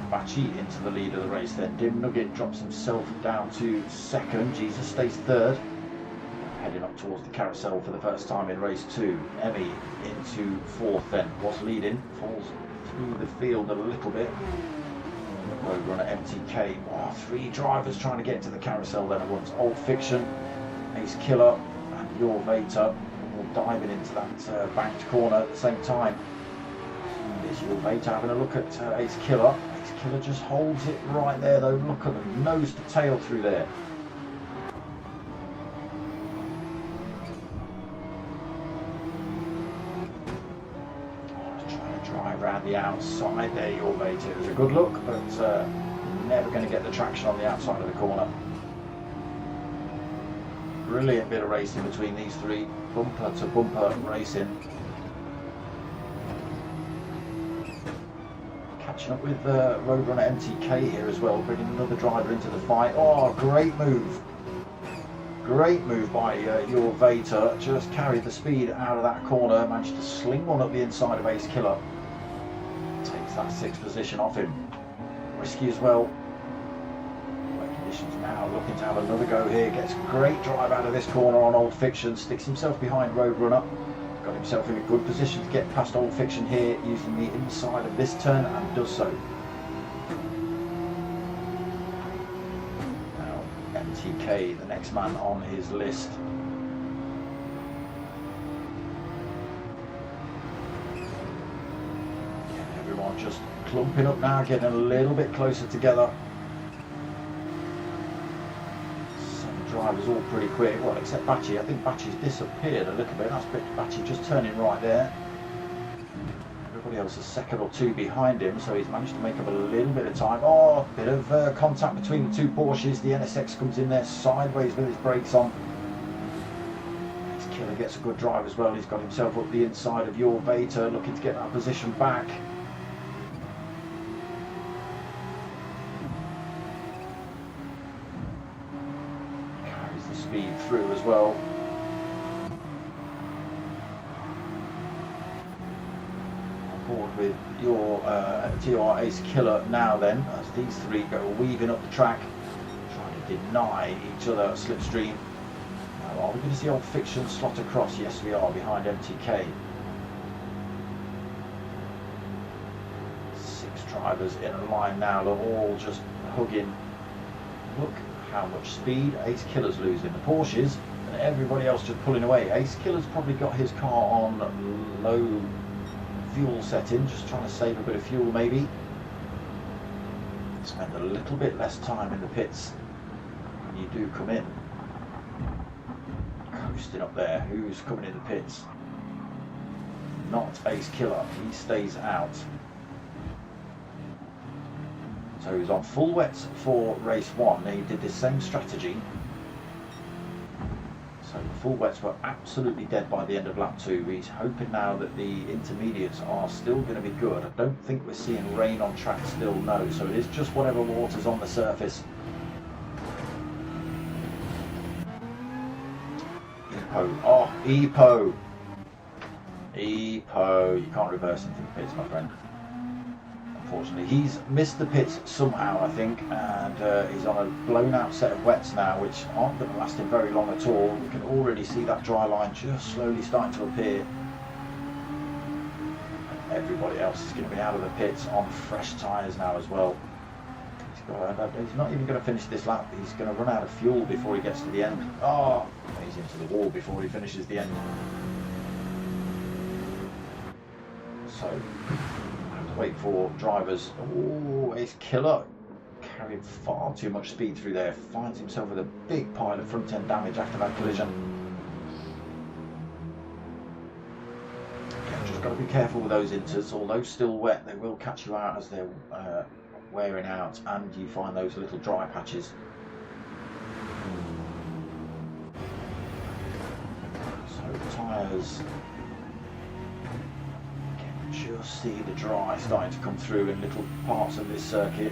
Bachi into the lead of the race then. Dim Nugget drops himself down to second. Jesus stays third. Heading up towards the carousel for the first time in race 2. Emmy into fourth then. Was leading. Falls through the field a little bit. Roadrunner MTK. 3 drivers trying to get to the carousel then at once. Old Fiction, Ace Killer and Your Vator all diving into that banked corner at the same time. There's Your Vator having a look at Ace Killer. Killer just holds it right there though. Look at them, nose to tail through there. Trying to drive around the outside there, Your Vator. It was a good look, but never going to get the traction on the outside of the corner. Brilliant bit of racing between these 3. Bumper to bumper racing. Catching up with Roadrunner MTK here as well, bringing another driver into the fight. Oh, great move. Great move by Your Vator. Just carried the speed out of that corner, managed to sling one up the inside of Ace Killer. Takes that 6th position off him. Risky as well. Wet conditions now, looking to have another go here. Gets a great drive out of this corner on Old Fiction, sticks himself behind Roadrunner. Got himself in a good position to get past Old Fiction here using the inside of this turn and does so. Now MTK, the next man on his list. Everyone just clumping up now, getting a little bit closer together. Some drivers all pretty quick, well, except Bachi. I think Bachi's disappeared a little bit. That's Bachi just turning right there. Everybody else is second or two behind him, so he's managed to make up a little bit of time. Oh, a bit of contact between the two Porsches. The NSX comes in there sideways with his brakes on. This killer gets a good drive as well. He's got himself up the inside of your Veta, looking to get that position back. Carries the speed through as well. With your TR Ace Killer now then, as these three go weaving up the track, trying to deny each other a slipstream. Now, are we going to see Old Fiction slot across? Yes, we are, behind MTK. 6 drivers in a line now, they're all just hugging. Look how much speed Ace Killer's losing. The Porsches and everybody else just pulling away. Ace Killer's probably got his car on low fuel setting, just trying to save a bit of fuel maybe. Spend a little bit less time in the pits when you do come in. Coasting up there. Who's coming in the pits? Not Ace Killer, he stays out. So he's on full wets for race 1. He did the same strategy. So the full wets were absolutely dead by the end of lap 2. He's hoping now that the intermediates are still going to be good. I don't think we're seeing rain on track still, no. So it is just whatever water's on the surface. EPO. Oh, EPO. EPO. You can't reverse into the pits, my friend. Unfortunately, he's missed the pits somehow, I think, and he's on a blown out set of wets now, which aren't going to last him very long at all. We can already see that dry line just slowly starting to appear. And everybody else is going to be out of the pits on fresh tyres now as well. He's not even going to finish this lap. He's going to run out of fuel before he gets to the end. Oh, he's into the wall before he finishes the end. So wait for drivers. Oh, Ace Killer carried far too much speed through there. Finds himself with a big pile of front end damage after that collision. Again, just got to be careful with those inters. Although still wet, they will catch you out as they're wearing out, and you find those little dry patches. So the tyres. Just see the dry starting to come through in little parts of this circuit.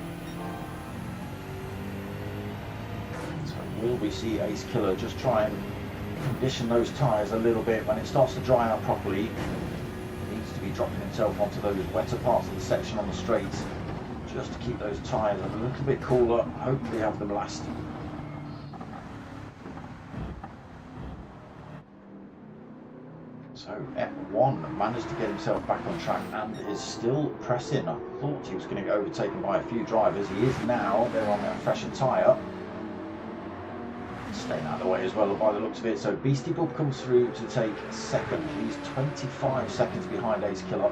So will we see Ace Killer just try and condition those tyres a little bit? When it starts to dry out properly, he needs to be dropping himself onto those wetter parts of the section on the straights, just to keep those tyres a little bit cooler, hopefully have them last. So F1 managed to get himself back on track and is still pressing. I thought he was going to get overtaken by a few drivers. He is now. They're on a fresher tyre. Staying out of the way as well by the looks of it. So Beastie Bub comes through to take second. He's 25 seconds behind Ace Killer.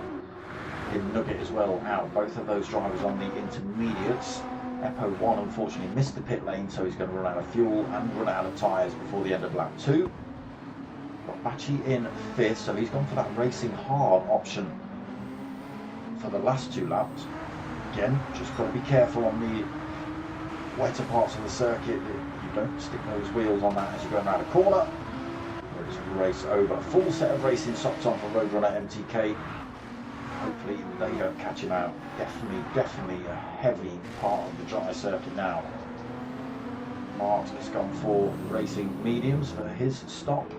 In Nugget as well out. Both of those drivers on the intermediates. Epo 1 unfortunately missed the pit lane, so he's going to run out of fuel and run out of tyres before the end of lap 2. Bachi in 5th, so he's gone for that racing hard option for the last 2 laps. Again, just got to be careful on the wetter parts of the circuit. You don't stick those wheels on that as you're going around a corner. Or just race over. A full set of racing socks on for Roadrunner MTK. Hopefully they don't catch him out. Definitely a heavy part of the dry circuit now. Mark has gone for racing mediums for his stop.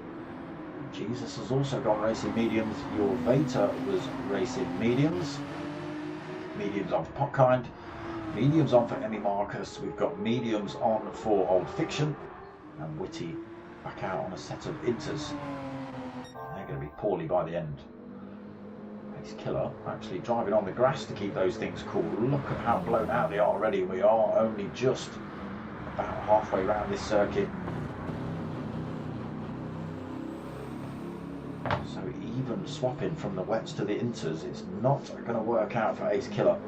Jesus has also gone racing mediums. Your Veta was racing mediums. Mediums on for Potkind. Mediums on for Emmy Marcus. We've got mediums on for Old Fiction. And Witty back out on a set of inters. They're going to be poorly by the end. Ace Killer actually driving on the grass to keep those things cool. Look at how blown out they are already. We are only just about halfway around this circuit. So even swapping from the wets to the inters, it's not going to work out for Ace Killer.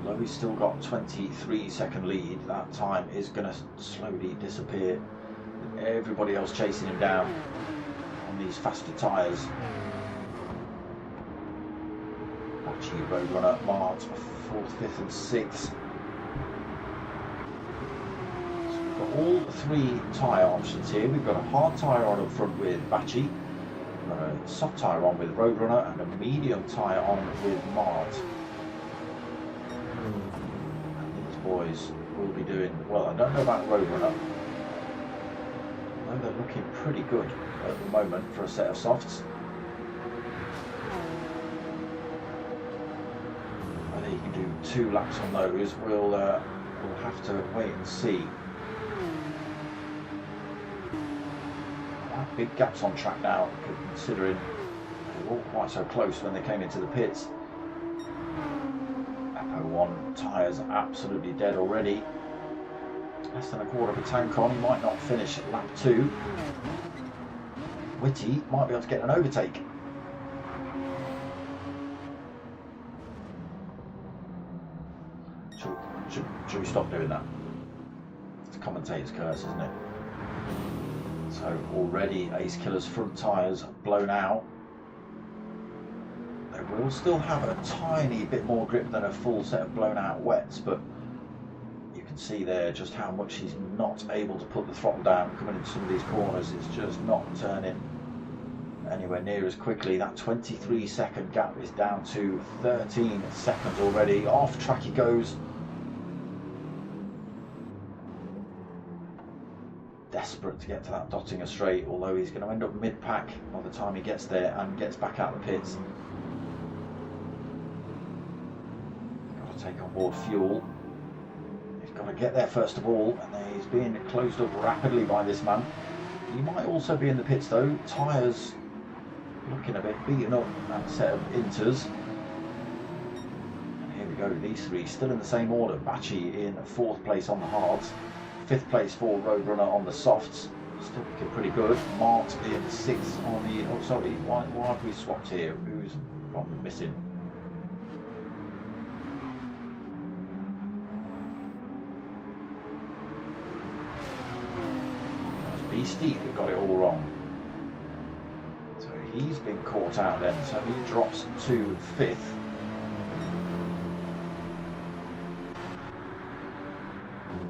Although he's still got 23-second lead, that time is going to slowly disappear. Everybody else chasing him down on these faster tyres. Bacci, Roadrunner, Mart, 4th, 5th and 6th. So we've got all 3 tyre options here. We've got a hard tyre on up front with Bacci, we've got a soft tyre on with Roadrunner, and a medium tyre on with Mart. And these boys will be doing well. I don't know about Roadrunner. They're looking pretty good at the moment for a set of softs. Whether you can do 2 laps on those, we'll have to wait and see. Quite big gaps on track now, considering they were all quite so close when they came into the pits. Apo 1 tyres absolutely dead already. Less than a quarter of a tank on, he might not finish at lap 2. Whitty might be able to get an overtake. Should we stop doing that? It's a commentator's curse, isn't it? So already Ace Killer's front tyres blown out. They will still have a tiny bit more grip than a full set of blown out wets, but see there just how much he's not able to put the throttle down coming into some of these corners. It's just not turning anywhere near as quickly. That 23-second gap is down to 13 seconds already. Off track he goes. Desperate to get to that Dottinger straight, although he's going to end up mid-pack by the time he gets there and gets back out the pits. Got to take on board fuel. Got to get there first of all, and he's being closed up rapidly by this man. He might also be in the pits though. Tyres looking a bit beaten up, that set of inters. And here we go, these 3 still in the same order. Bacci in 4th place on the hards, 5th place for Roadrunner on the softs. Still looking pretty good. Mart in 6th on the... Oh sorry, why have we swapped here? Who's missing? Beastie who got it all wrong. So he's been caught out then, so he drops to 5th.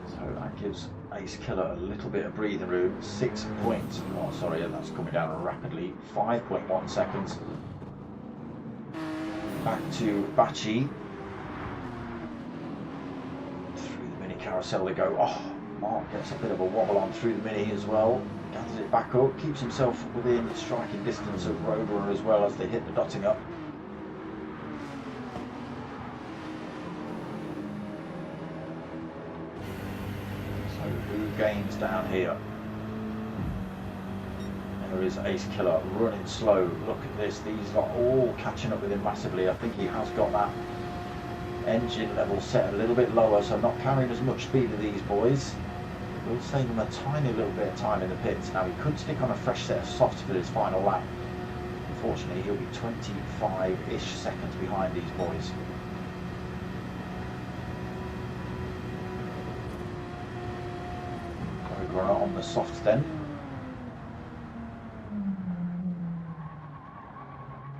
So that gives Ace Killer a little bit of breathing room. 6 points. Oh sorry, that's coming down rapidly. 5.1 seconds. Back to Bacci. Through the mini carousel they go. Oh, Mark gets a bit of a wobble on through the mini as well, gathers it back up, keeps himself within striking distance of Roadrunner as well as they hit the Dottinger. So who gains down here? There is Ace Killer running slow. Look at this, these are all catching up with him massively. I think he has got that engine level set a little bit lower, so not carrying as much speed as these boys. We'll save him a tiny little bit of time in the pits. Now he could stick on a fresh set of softs for his final lap. Unfortunately he'll be 25-ish seconds behind these boys. Roadrunner on the softs then.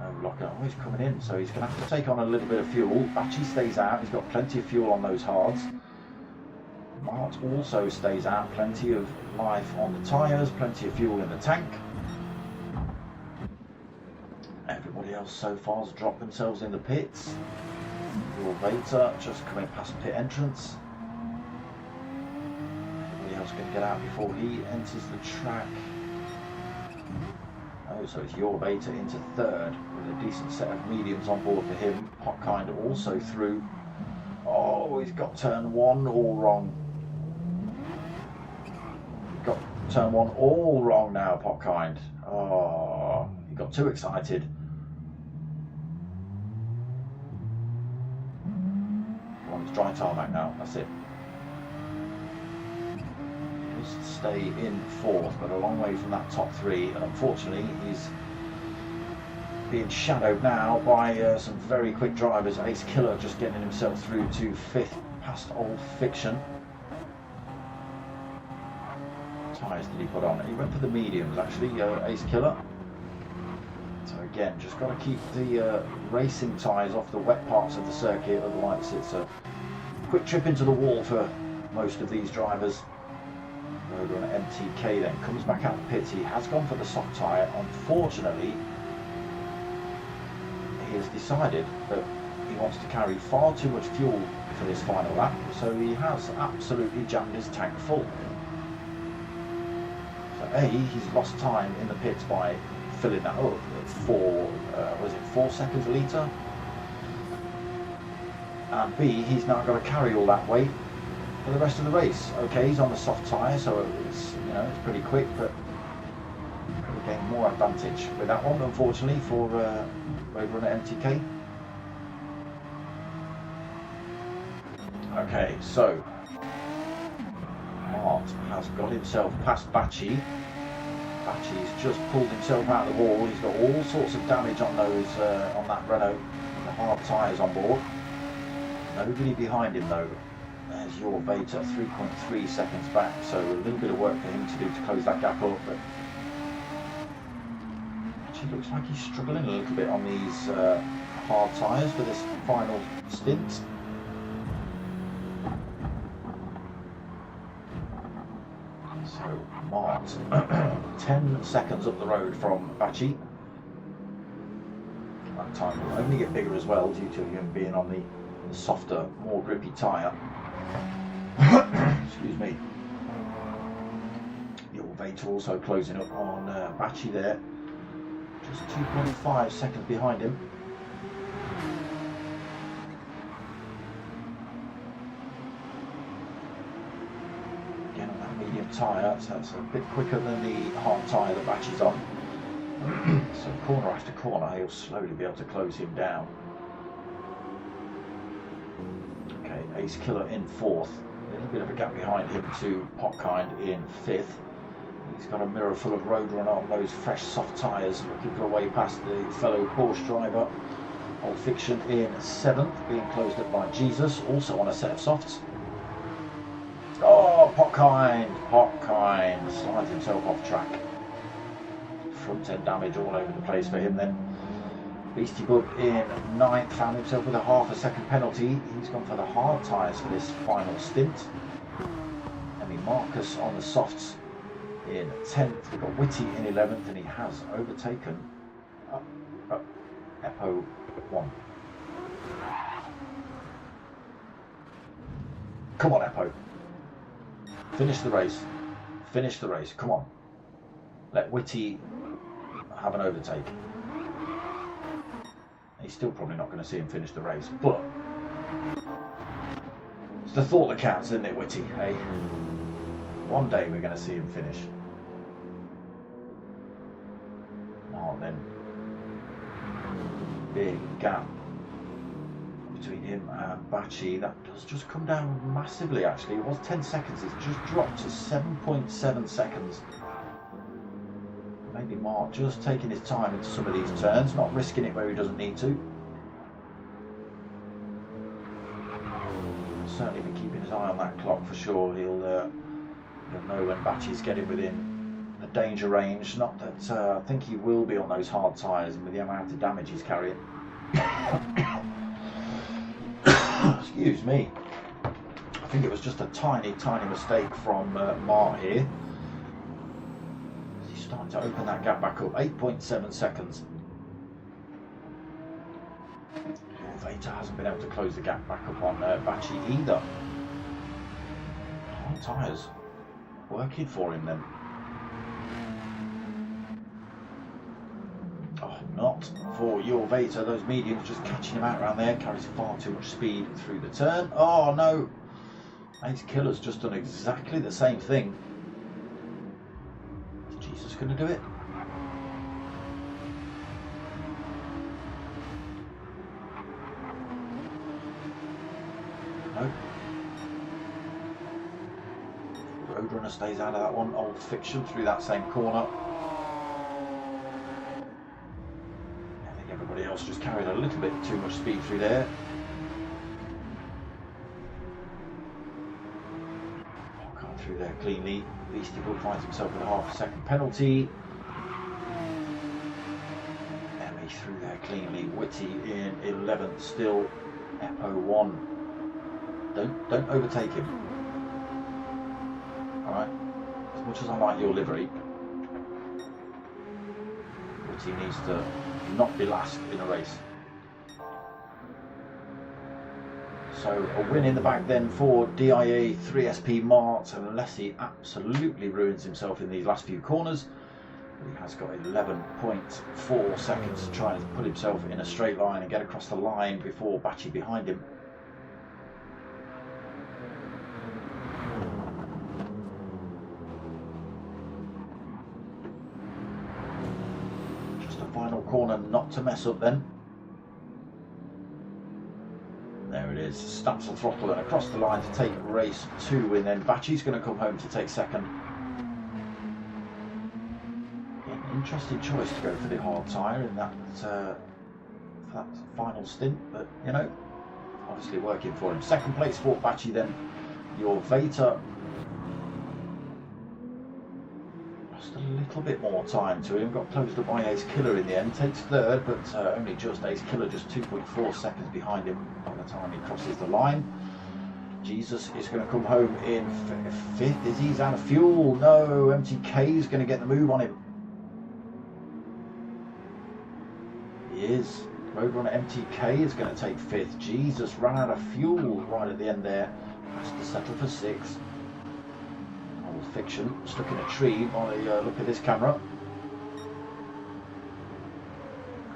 Oh, he's coming in, so he's going to have to take on a little bit of fuel. Bacci stays out, he's got plenty of fuel on those hards. Mart also stays out, plenty of life on the tyres, plenty of fuel in the tank. Everybody else so far has dropped themselves in the pits. Your Vader just coming past pit entrance. Everybody else going to get out before he enters the track. Oh, so it's your Vader into 3rd with a decent set of mediums on board for him. Potkind also through. Oh, he's got turn 1 all wrong. Got turn 1 all wrong now, Potkind. Oh, he got too excited. Well, it's dry tarmac now, that's it. Just stay in 4th, but a long way from that top 3, and unfortunately he's being shadowed now by some very quick drivers. Ace Killer just getting himself through to 5th past Old Fiction. Tyres did he put on? He went for the mediums actually, Ace Killer. So again, just got to keep the racing tyres off the wet parts of the circuit, otherwise it's a quick trip into the wall for most of these drivers. Roadrunner MTK then comes back out the pit. He has gone for the soft tyre. Unfortunately, he has decided that he wants to carry far too much fuel for this final lap, so he has absolutely jammed his tank full. So A, he's lost time in the pits by filling that up at 4 seconds a litre, and B, he's now got to carry all that weight for the rest of the race. Okay, he's on the soft tyre, so it's, you know, it's pretty quick, but we're getting more advantage with that one, unfortunately, for Roadrunner MTK. Okay, so Mart has got himself past Batchy. Batchy's just pulled himself out of the wall. He's got all sorts of damage on those on that Renault, the hard tyres on board. Nobody behind him though. There's your Veta, 3.3 seconds back, so a little bit of work for him to do to close that gap up, but actually looks like he's struggling a little bit on these hard tyres for this final stint. So Mart, 10 seconds up the road from Batchy. That time will only get bigger as well due to him being on the softer, more grippy tyre. Excuse me. Your Veta also closing up on Batchy there, just 2.5 seconds behind him. Again on that medium tyre, so that's a bit quicker than the hard tyre that Batchy's on. So corner after corner, he'll slowly be able to close him down. Ace Killer in 4th, a little bit of a gap behind him to Potkind in 5th. He's got a mirror full of Roadrunner on those fresh soft tyres, looking for a way past the fellow Porsche driver. Old Fiction in 7th, being closed up by Jesus, also on a set of softs. Oh, Potkind slides himself off track. Front end damage all over the place for him then. Beastie Bug in 9th, found himself with a ½ second penalty. He's gone for the hard tyres for this final stint. Emmy Marcus on the softs in 10th. We've got Whitty in 11th, and he has overtaken Epo 1. Come on, Epo. Finish the race. Finish the race. Come on. Let Whitty have an overtake. He's still probably not going to see him finish the race, but it's the thought that counts, isn't it, Whitty? Hey, one day we're going to see him finish. Oh, then big gap between him and Batchy. That does just come down massively. Actually, it was 10 seconds. It's just dropped to 7.7 seconds. Maybe Mark just taking his time into some of these turns, not risking it where he doesn't need to. He'll certainly be keeping his eye on that clock for sure. He'll know when Batchy's getting within the danger range. Not that I think he will be on those hard tyres, and with the amount of damage he's carrying. Excuse me. I think it was just a tiny mistake from Mark here. Starting to open that gap back up, 8.7 seconds. Veta hasn't been able to close the gap back up on Batchy either. Hard tyres working for him then. Oh, not for your Veta. Those mediums just catching him out around there. Carries far too much speed through the turn. Oh no! Ace Killer's just done exactly the same thing. Jesus going to do it? No. Roadrunner stays out of that one. Old Fiction through that same corner. There we carried a little bit too much speed through there. Can't through there cleanly. Beastie Bull finds himself with a half-a-second penalty. Emmy through there cleanly. Whitty in 11th still. Eppo 1. Don't overtake him. Alright? As much as I like your livery, Whitty needs to not be last in a race. So a win in the bag then for DIA 3SP Mart, unless he absolutely ruins himself in these last few corners. He has got 11.4 seconds to try and put himself in a straight line and get across the line before Batchy behind him. Just a final corner not to mess up then. There it is, stamps the throttle and across the line to take race 2, and then Batchy's going to come home to take second. An interesting choice to go for the hard tyre in that, that final stint, but you know, obviously working for him. Second place for Batchy then, your Vater. Just a little bit more time to him, got closed up by Ace Killer in the end, takes third, but only just. Ace Killer just 2.4 seconds behind him by the time he crosses the line. Jesus is going to come home in 5th. Is he's out of fuel? No, MTK is going to get the move on him. He is. Roadrunner MTK is going to take 5th. Jesus ran out of fuel right at the end there. Has to settle for 6th. Old Fiction stuck in a tree by the look at this camera.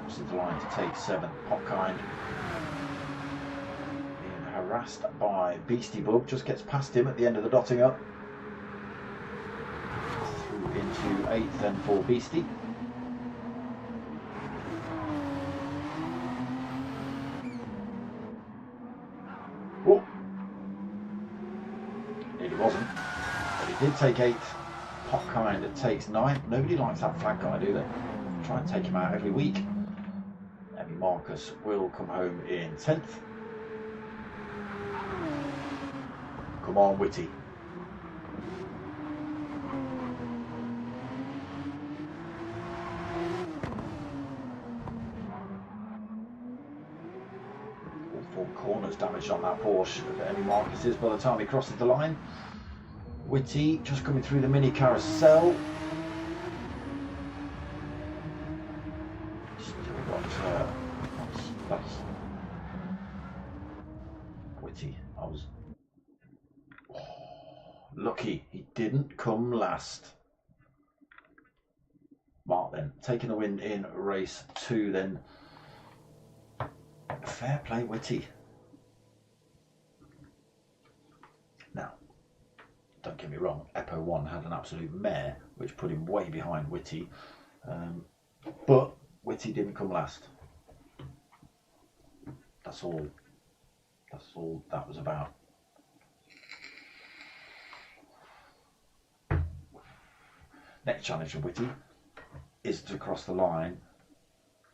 Crosses the line to take 7th. Popkind being harassed by Beastie Bub, just gets past him at the end of the dotting up. Through into 8th then for Beastie. Oh, it wasn't, but he did take 8th. Popkind takes 9th. Nobody likes that flag guy, do they? Try and take him out every week. Emmy Marcus will come home in 10th. Come on, Whitty. All 4 corners damaged on that Porsche that Emmy Marcus is by the time he crosses the line. Whitty just coming through the mini carousel. That's Whitty. I was lucky he didn't come last. Mark then taking the win in race 2 then. Fair play, Whitty. Now, don't get me wrong, Eppo 1 had an absolute mare which put him way behind Whitty, but Whitty didn't come last. That's all that was about. Next challenge for Whitty is to cross the line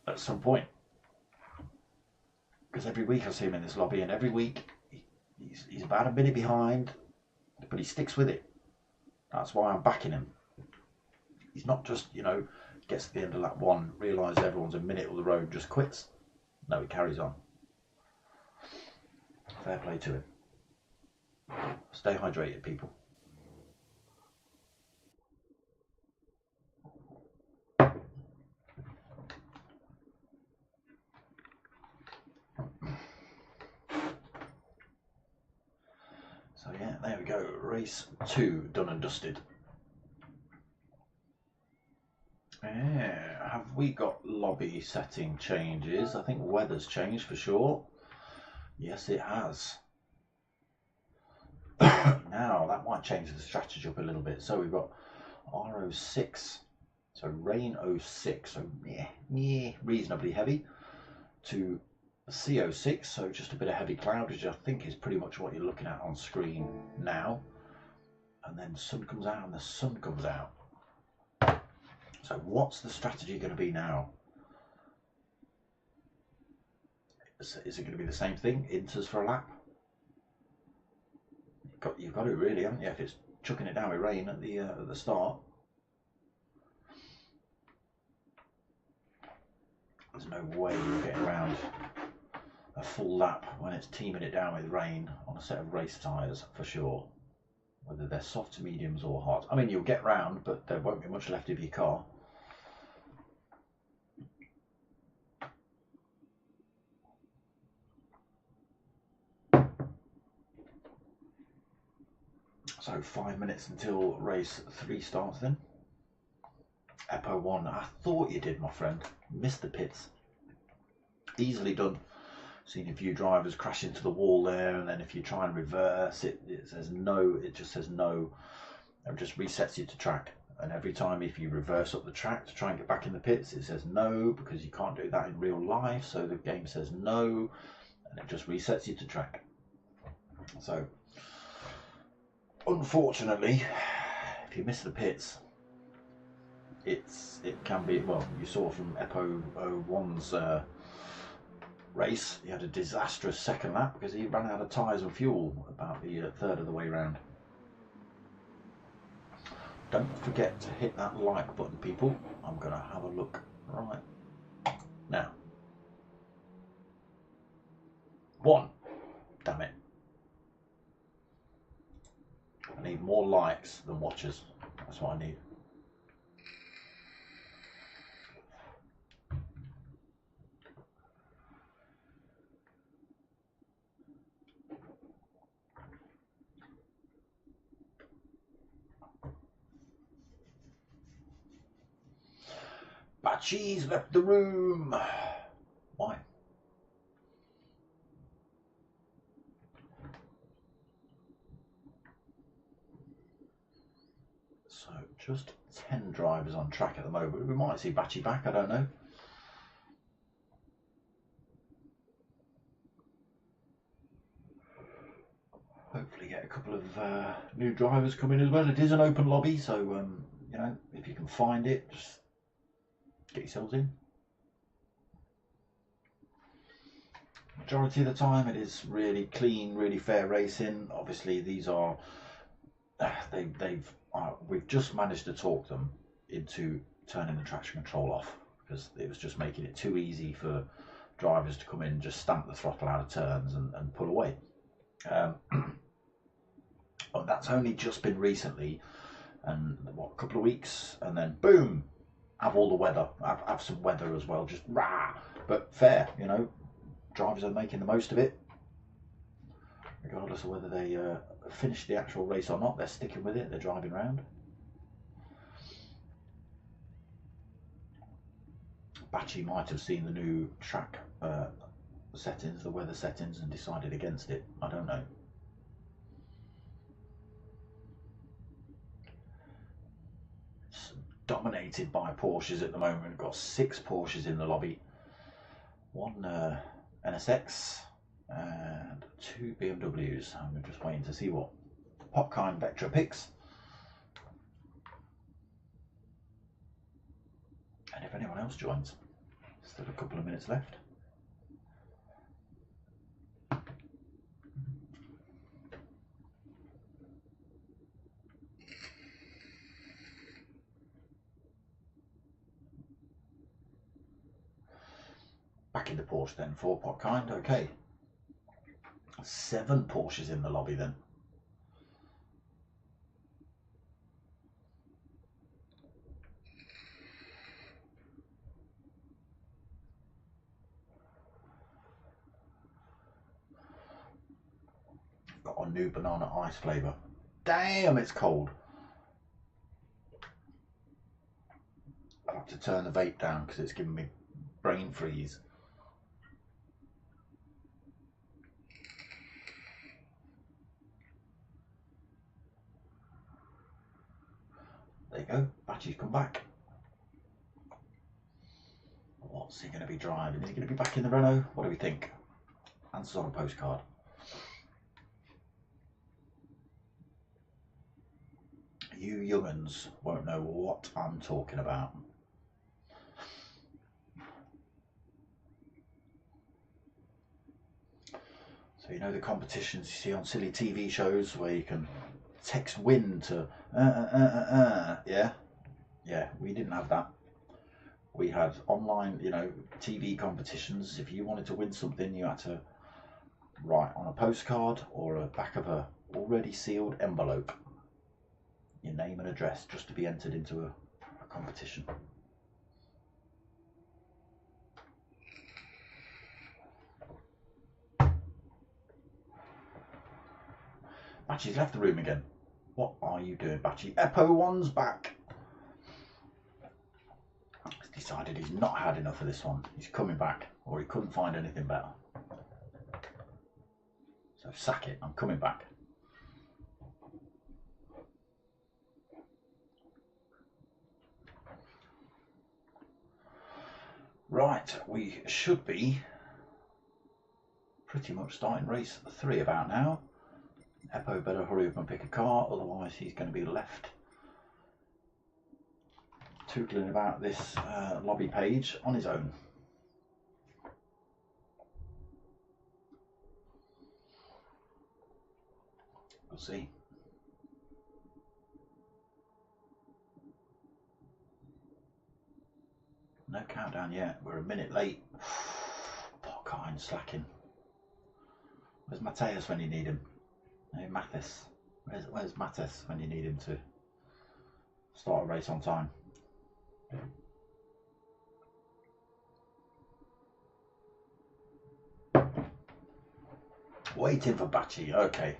at some point, because every week I see him in this lobby, and every week he's about a minute behind, but he sticks with it. That's why I'm backing him. He's not just, you know, gets to the end of lap 1, realises everyone's a minute on the road, just quits. No, he carries on. Fair play to him. Stay hydrated, people. So yeah, there we go. Race 2 done and dusted. Yeah, have we got lobby setting changes? I think weather's changed for sure. Yes, it has. Now, that might change the strategy up a little bit. So we've got R06, so rain 06, so reasonably heavy, to CO6, so just a bit of heavy cloud, which I think is pretty much what you're looking at on screen now. And then sun comes out and the sun comes out. So what's the strategy going to be now? Is it going to be the same thing? Inters for a lap? You've got to really, haven't you? If it's chucking it down with rain at the start. There's no way you're getting around a full lap when it's teaming it down with rain on a set of race tyres for sure. Whether they're soft, mediums or hot. I mean, you'll get round, but there won't be much left of your car. So 5 minutes until race 3 starts then. Epo 1, I thought you did, my friend. Missed the pits. Easily done. Seen a few drivers crash into the wall there, and then if you try and reverse it, it says no, it just says no. It just resets you to track. And every time if you reverse up the track to try and get back in the pits, it says no, because you can't do that in real life. So the game says no, and it just resets you to track. So unfortunately, if you miss the pits, it can be, well, you saw from Epo 1's race, he had a disastrous second lap because he ran out of tyres and fuel about the third of the way round. Don't forget to hit that like button, people. I'm going to have a look right now. 1. Damn it. I need more likes than watchers. That's what I need. Batchy's left the room. Why? So just 10 drivers on track at the moment. We might see Batchy back, I don't know. Hopefully get a couple of new drivers coming as well. It is an open lobby, so you know, if you can find it, just get yourselves in. Majority of the time it is really clean, really fair racing. Obviously these are we've just managed to talk them into turning the traction control off, because it was just making it too easy for drivers to come in, just stamp the throttle out of turns and pull away. But that's only just been recently, and what, a couple of weeks, and then boom, have all the weather, have some weather as well, just rah, but fair, you know, drivers are making the most of it, regardless of whether they finish the actual race or not. They're sticking with it, they're driving around. Batchy might have seen the new track settings, the weather settings, and decided against it. I don't know. It's dominated by Porsches at the moment. We've got 6 Porsches in the lobby, 1 NSX and 2 BMWs. I'm just waiting to see what Popkind Vectra picks. And if anyone else joins. Still a couple of minutes left. Back in the Porsche then for Popkind. Okay. 7 Porsches in the lobby then. Got a new banana ice flavour. Damn, it's cold. I have to turn the vape down because it's giving me brain freeze. There you go, Batchy's come back. What's he going to be driving? Is he going to be back in the Renault? What do we think? Answers on a postcard. You young'uns won't know what I'm talking about. So you know the competitions you see on silly TV shows where you can text win to yeah, we didn't have that. We had online, you know, TV competitions. If you wanted to win something, you had to write on a postcard or a back of a already sealed envelope your name and address just to be entered into a competition. Batchy's left the room again. What are you doing, Batchy? Epo1's back. He's decided he's not had enough of this one. He's coming back, or he couldn't find anything better. So sack it, I'm coming back. Right, we should be pretty much starting race 3 about now. Eppo better hurry up and pick a car, otherwise he's going to be left tootling about this lobby page on his own. We'll see. No countdown yet, we're a minute late. Pockine slacking. Where's Mateus when you need him? Hey, Mathis. Where's Mathis when you need him to start a race on time? Waiting for Batchy, okay.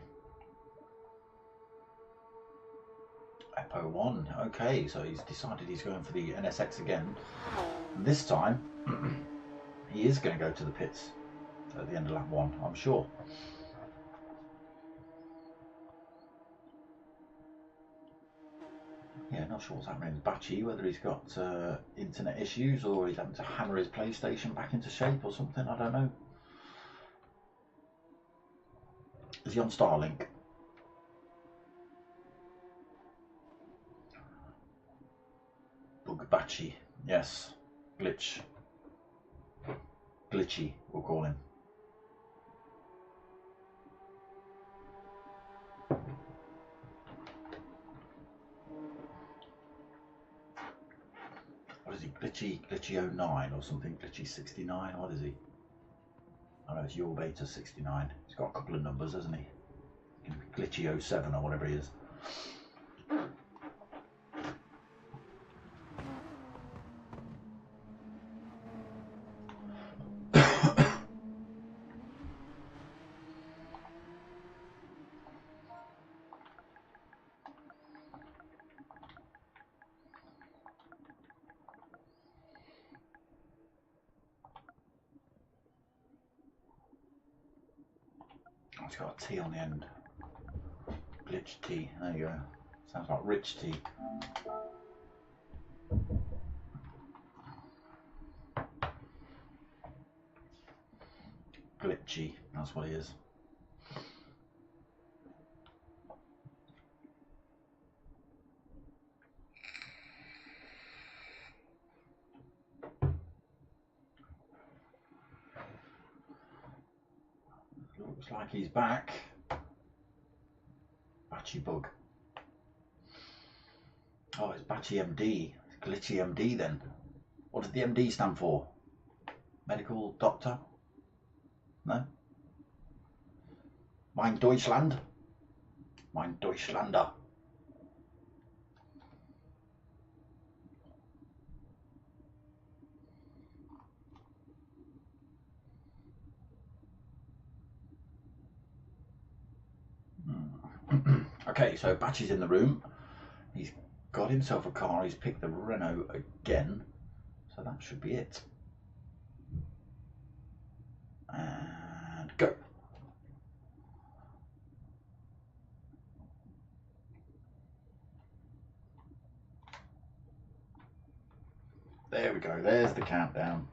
Epo1, okay, so he's decided he's going for the NSX again. And this time, he is going to go to the pits at the end of lap 1, I'm sure. Yeah, not sure what's happening with Batchy, whether he's got internet issues or he's having to hammer his PlayStation back into shape or something, I don't know. Is he on Starlink? Bug Batchy, yes. Glitch. Glitchy, we'll call him. What is he? Glitchy 09 or something? Glitchy 69? What is he? I know it's your beta 69. He's got a couple of numbers, hasn't he? Glitchy 07 or whatever he is. It's got a T on the end. Glitch T. There you go. Sounds like rich tea. Glitchy. That's what he is. Looks like he's back. Batchy bug. Oh, it's Batchy MD. It's Glitchy MD then. What does the MD stand for? Medical doctor? No? Mein Deutschland? Mein Deutschlander. Okay, so Batchy's in the room. He's got himself a car. He's picked the Renault again. So that should be it. And go. There we go. There's the countdown.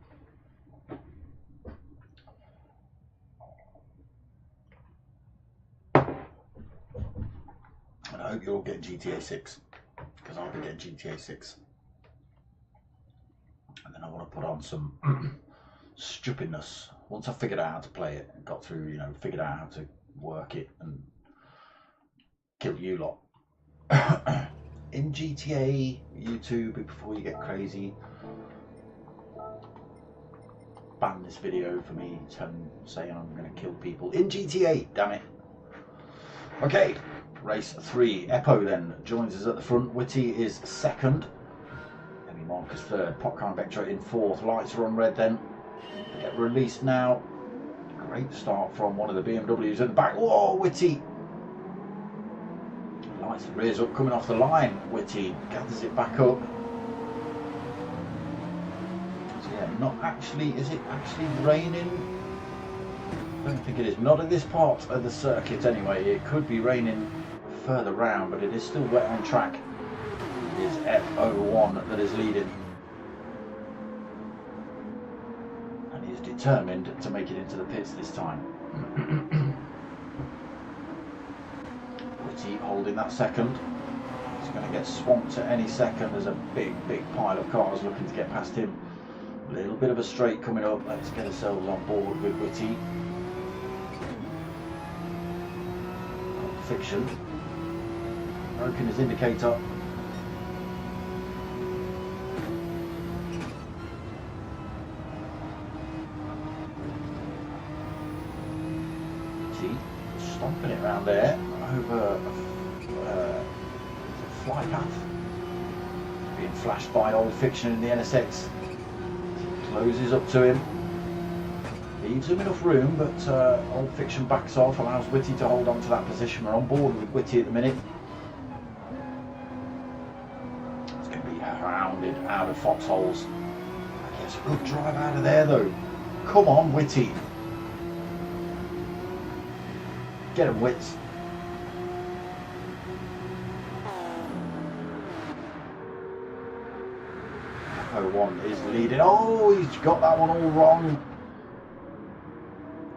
And I hope you're all getting GTA 6, because I'll be getting GTA 6. And then I want to put on some stupidness once I figured out how to play it, got through, you know, figured out how to work it and kill you lot. In GTA, YouTube, before you get crazy, ban this video for me saying I'm going to kill people in GTA, damn it. Okay, race 3. Eppo then joins us at the front. Witty is second. Emmy Marcus third. Popcorn Vector in fourth. Lights are on red then. Get released now. Great start from one of the BMWs at the back. Whoa, Witty! Lights the rears up, coming off the line. Witty gathers it back up. So yeah, not actually, is it actually raining? I don't think it is. Not at this part of the circuit anyway. It could be raining further round, but it is still wet on track. It is F01 that is leading. And he is determined to make it into the pits this time. Witty holding that second. He's going to get swamped at any second. There's a big pile of cars looking to get past him. A little bit of a straight coming up. Let's get ourselves on board with Witty. Fiction. Broken his indicator. See, stomping it around there over a fly path. Being flashed by Old Fiction in the NSX. Closes up to him. Leaves him enough room, but Old Fiction backs off, allows Witty to hold on to that position. We're on board with Witty at the minute. It's going to be hounded out of foxholes. Gets a good drive out of there though. Come on, Witty. Get him, Wits. F01 is leading. Oh, he's got that one all wrong.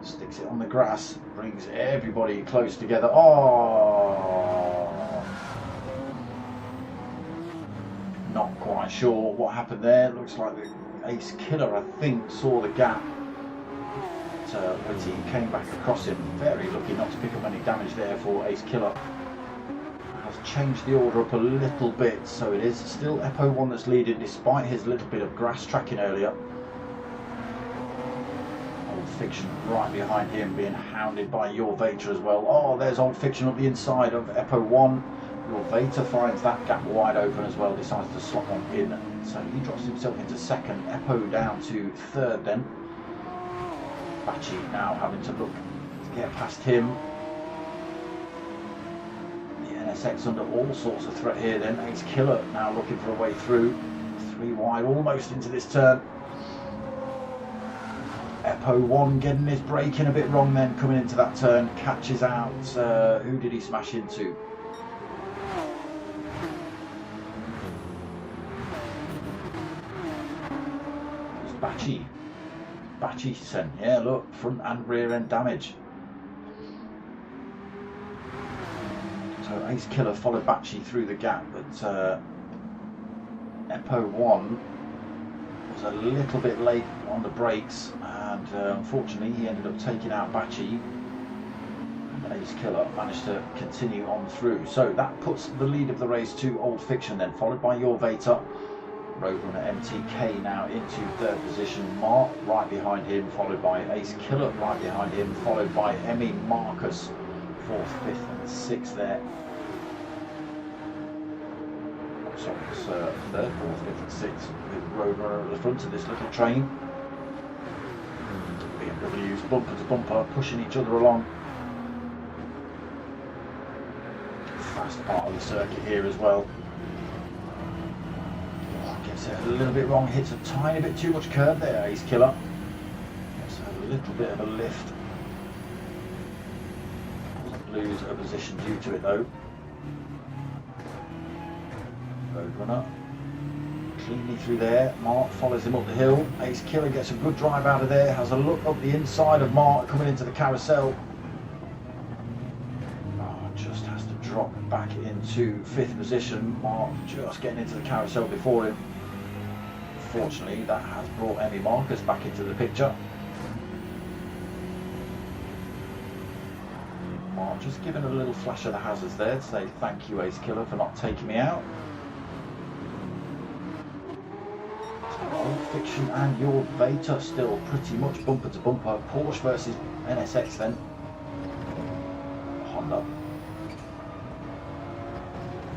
Sticks it on the grass, brings everybody close together. Oh, not quite sure what happened there. Looks like the Ace Killer, I think, saw the gap. But Witty came back across him. Very lucky not to pick up any damage there for Ace Killer. Has changed the order up a little bit, so it is still Eppo1 that's leading despite his little bit of grass tracking earlier. Fiction right behind him, being hounded by Your Vater as well. Oh, there's Old Fiction up the inside of Eppo1. Your Vater finds that gap wide open as well, decides to slot one in, so he drops himself into second. Eppo down to third then. Bachi now having to look to get past him. The NSX under all sorts of threat here then. Ace Killer now looking for a way through. 3 wide, almost into this turn. Eppo1 getting his braking a bit wrong then, coming into that turn, catches out, who did he smash into? It was Bachi. Bachi sent, yeah look, front and rear end damage. So Ace Killer followed Bachi through the gap, but Eppo1 was a little bit late on the brakes, and unfortunately he ended up taking out Bachi, and Ace Killer managed to continue on through. So that puts the lead of the race to Old Fiction then, followed by Your Vater. Roadrunner MTK now into third position. Mark right behind him, followed by Ace Killer right behind him, followed by Emmy Marcus, 4th, 5th and 6th there. Sorry, it's 3rd, 4th, 5th and 6th with Roadrunner at the front of this little train. BMWs bumper to bumper pushing each other along. Fast part of the circuit here as well. Oh, gets it a little bit wrong, hits a tiny bit too much curve there, Ace Killer. Gets a little bit of a lift. Doesn't lose a position due to it though. Roadrunner cleanly through there. Mark follows him up the hill. Ace Killer gets a good drive out of there, has a look up the inside of Mark coming into the carousel. Oh, just has to drop back into 5th position. Mark just getting into the carousel before him. Fortunately, that has brought Emmy Marcus back into the picture. Mark just giving a little flash of the hazards there to say thank you, Ace Killer, for not taking me out. So Old Fiction and your Veta still pretty much bumper to bumper. Porsche versus NSX then. Honda.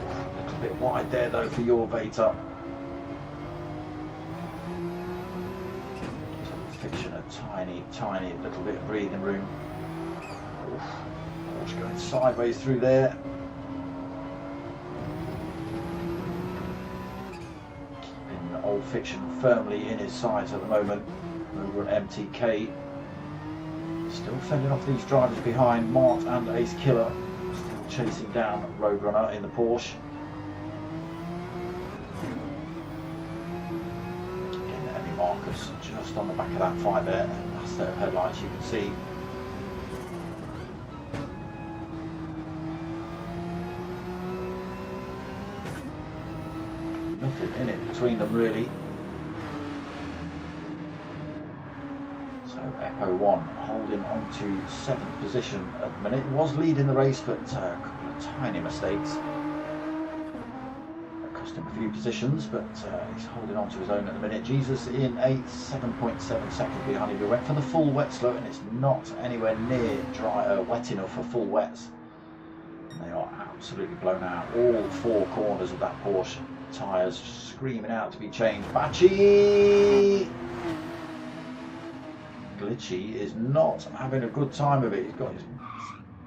A little bit wide there though for your Veta. Fiction a tiny little bit of breathing room. Porsche going sideways through there. Keeping Old Fiction firmly in his sights at the moment. Over at MTK. Still fending off these drivers behind. Mart and Ace Killer still chasing down Roadrunner in the Porsche. Marcus just on the back of that fight there, and that's their headlights, you can see. Nothing in it between them really. So Echo 1 holding on to 7th position at the minute. Was leading the race, but a couple of tiny mistakes. Him a few positions, but he's holding on to his own at the minute. Jesus in 8th, 7.7 seconds behind him. We went for the full wet slow, and it's not anywhere near dry, wet enough for full wets. And they are absolutely blown out. All 4 corners of that Porsche tyres screaming out to be changed. Bachi! Glitchy is not having a good time of it.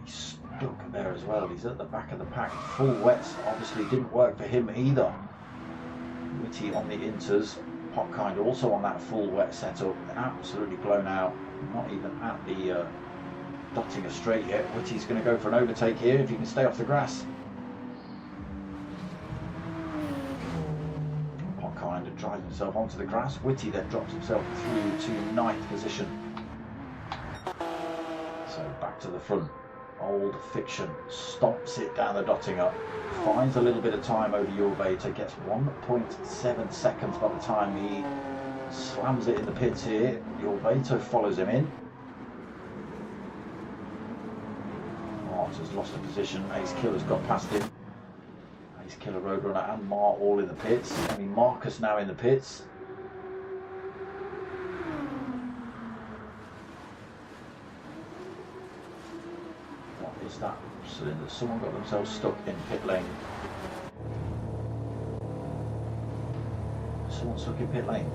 He's stuck there as well. He's at the back of the pack. Full wets obviously didn't work for him either. Witty on the inters. Popkind also on that full wet setup. Absolutely blown out. Not even at the Dottinger straight yet. Witty's going to go for an overtake here if he can stay off the grass. Popkind drives himself onto the grass. Witty then drops himself through to 9th position. So back to the front. Old Fiction stomps it down the Dottinger, finds a little bit of time over your Veta, gets 1.7 seconds by the time he slams it in the pits here. Your Veta follows him in. Mart has lost a position. Ace Killer's got past him. Ace Killer, Roadrunner and Mart all in the pits. I mean, Marcus now in the pits. Is that cylinder? Someone got themselves stuck in pit lane. Someone stuck in pit lane.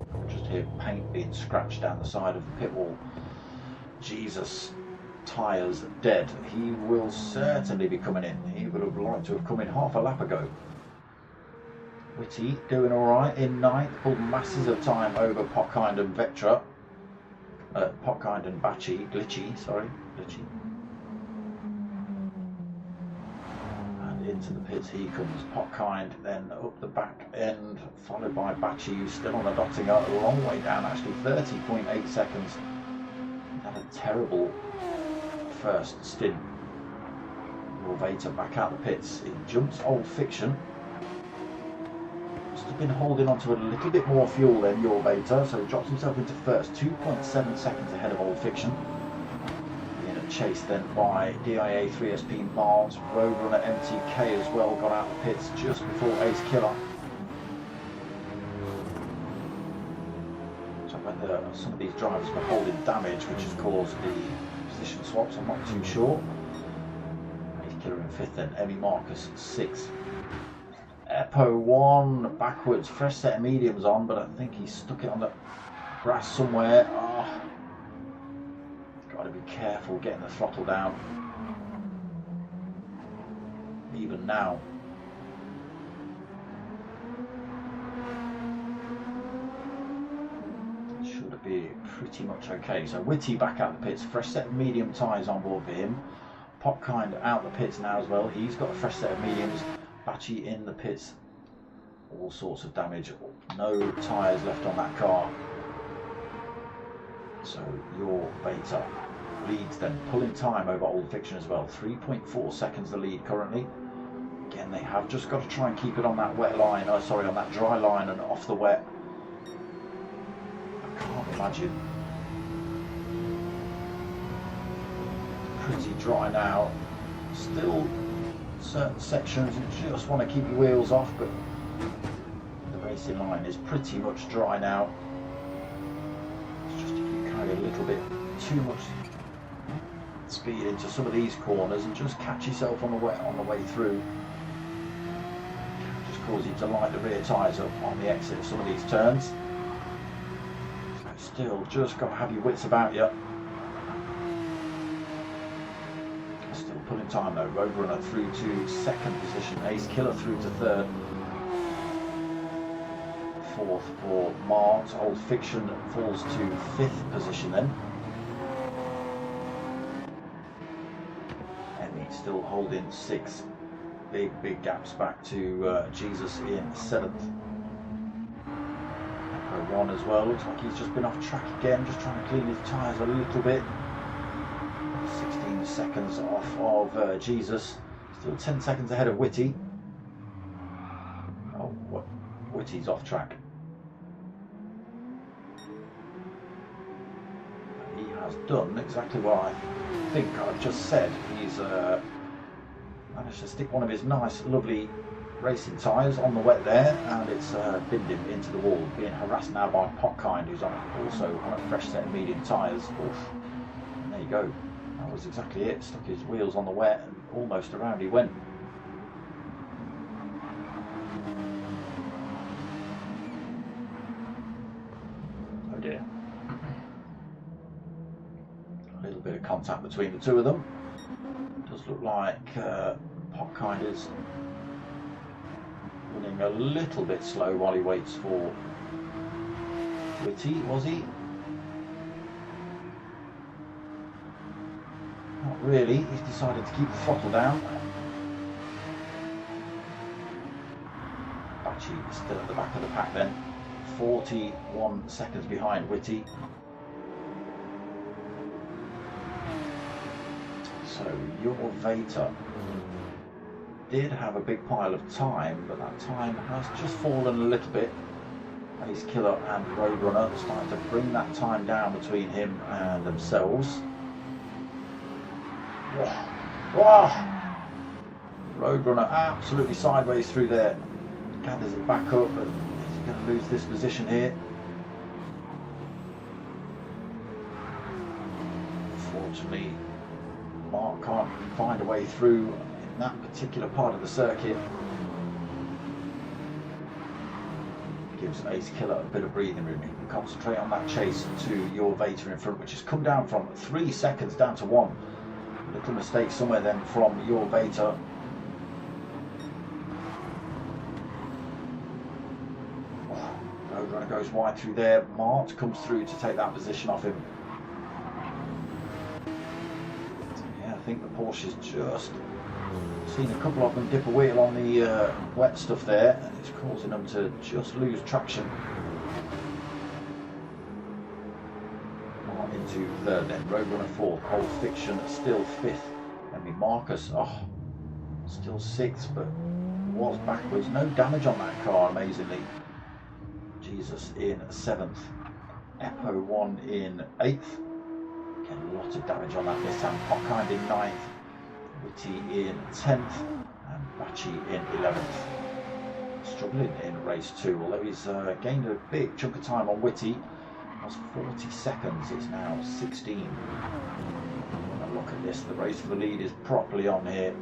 I can just hear paint being scratched down the side of the pit wall. Jesus, tyres dead. He will certainly be coming in. He would have liked to have come in half a lap ago. Witty doing alright in 9th, pulled masses of time over Popkind and Vectra. Popkind and Glitchy. Into the pits he comes. Popkind then up the back end, followed by Bachi, who's still on the Dottinger, a long way down, actually 30.8 seconds. He had a terrible first stint. Veta back out the pits. It jumps Old Fiction. Must have been holding on to a little bit more fuel than your Veta, so he drops himself into first, 2.7 seconds ahead of Old Fiction. Chased then by DIA 3SP Miles, Roadrunner MTK as well, got out the pits just before Ace Killer. So whether some of these drivers were holding damage which has caused the position swaps, I'm not too sure. Ace Killer in 5th then, Emmy Marcus 6th. Epo 1 backwards, fresh set of mediums on, but I think he stuck it on the grass somewhere. Got to be careful getting the throttle down. Even now. Should be pretty much okay. So Witty back out the pits. Fresh set of medium tyres on board for him. Popkind out the pits now as well. He's got a fresh set of mediums. Bachi in the pits. All sorts of damage. No tyres left on that car. So your Veta leads then, pulling time over Old Fiction as well. 3.4 seconds the lead currently. Again, they have just got to try and keep it on that wet line, on that dry line and off the wet. I can't imagine pretty dry now. Still certain sections you just want to keep your wheels off, but the racing line is pretty much dry now. It's just if you carry a little bit too much speed into some of these corners and just catch yourself on the way through, just cause you to light the rear tyres up on the exit of some of these turns. So still just got to have your wits about you. Still pulling time though. Roadrunner through to second position, Ace Killer through to third, fourth for Mart. Old Fiction falls to fifth position then. Still holding six big gaps back to Jesus in seventh. Echo 1 as well, looks like he's just been off track again, just trying to clean his tyres a little bit. 16 seconds off of Jesus, still 10 seconds ahead of Whitty. Oh, Whitty's off track. He has done exactly what I think I've just said. He's managed to stick one of his nice lovely racing tyres on the wet there, and it's binned him into the wall, being harassed now by Potkind, who's also on a fresh set of medium tyres. And there you go, that was exactly it. Stuck his wheels on the wet and almost around he went. Oh dear. A little bit of contact between the two of them. Does look like Potkind is running a little bit slow while he waits for Whitty, was he? Not really, he's decided to keep the throttle down. Batchy is still at the back of the pack then, 41 seconds behind Whitty. So your Vator did have a big pile of time, but that time has just fallen a little bit. Ace Killer and Roadrunner starting to bring that time down between him and themselves. Roadrunner absolutely sideways through there. Gathers it back up, but he's going to lose this position here. Unfortunately, Mark can't find a way through in that particular part of the circuit. Gives Ace Killer a bit of breathing room. He can concentrate on that chase to your Vator in front, which has come down from 3 seconds down to 1. A little mistake somewhere then from your Vator. Roadrunner goes wide through there. Mart comes through to take that position off him. I think the Porsche's just seen a couple of them dip a wheel on the wet stuff there, and it's causing them to just lose traction. Into third then, Roadrunner fourth, Old Fiction still fifth, Henry Marcus, still sixth, but was backwards. No damage on that car, amazingly. Jesus in seventh, Epo 1 in eighth. Again, a lot of damage on that this time. Potkind in 9th, Whitty in 10th, and Batchy in 11th. Struggling in race 2, although he's gained a big chunk of time on Whitty. It was 40 seconds, it's now 16. Now look at this, the race for the lead is properly on here.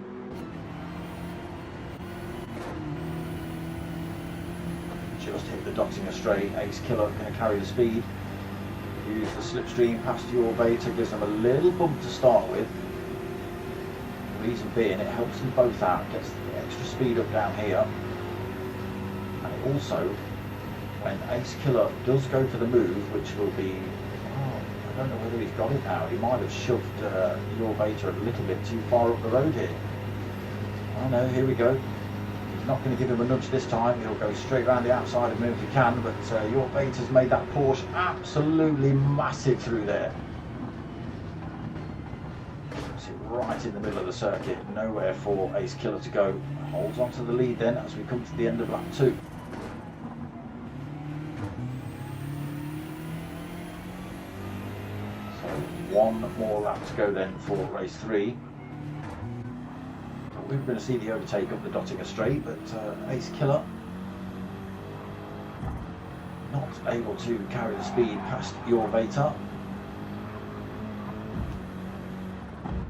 Just hit the Dottinger straight. Ace Killer going to carry the speed. Use the slipstream past your Vator, gives them a little bump to start with. The reason being, it helps them both out, gets the extra speed up down here. And it also, when Ace Killer does go for the move, which will be, I don't know whether he's got it now, he might have shoved your Vator a little bit too far up the road here. Oh no, here we go. Not going to give him a nudge this time, he'll go straight around the outside of him if he can, but your Vator's made that Porsche absolutely massive through there. Puts it right in the middle of the circuit, nowhere for Ace Killer to go. Holds on to the lead then as we come to the end of lap 2. So One more lap to go then for race 3. We're going to see the overtake up the Dottinger Straight, but Ace Killer not able to carry the speed past Your Vater.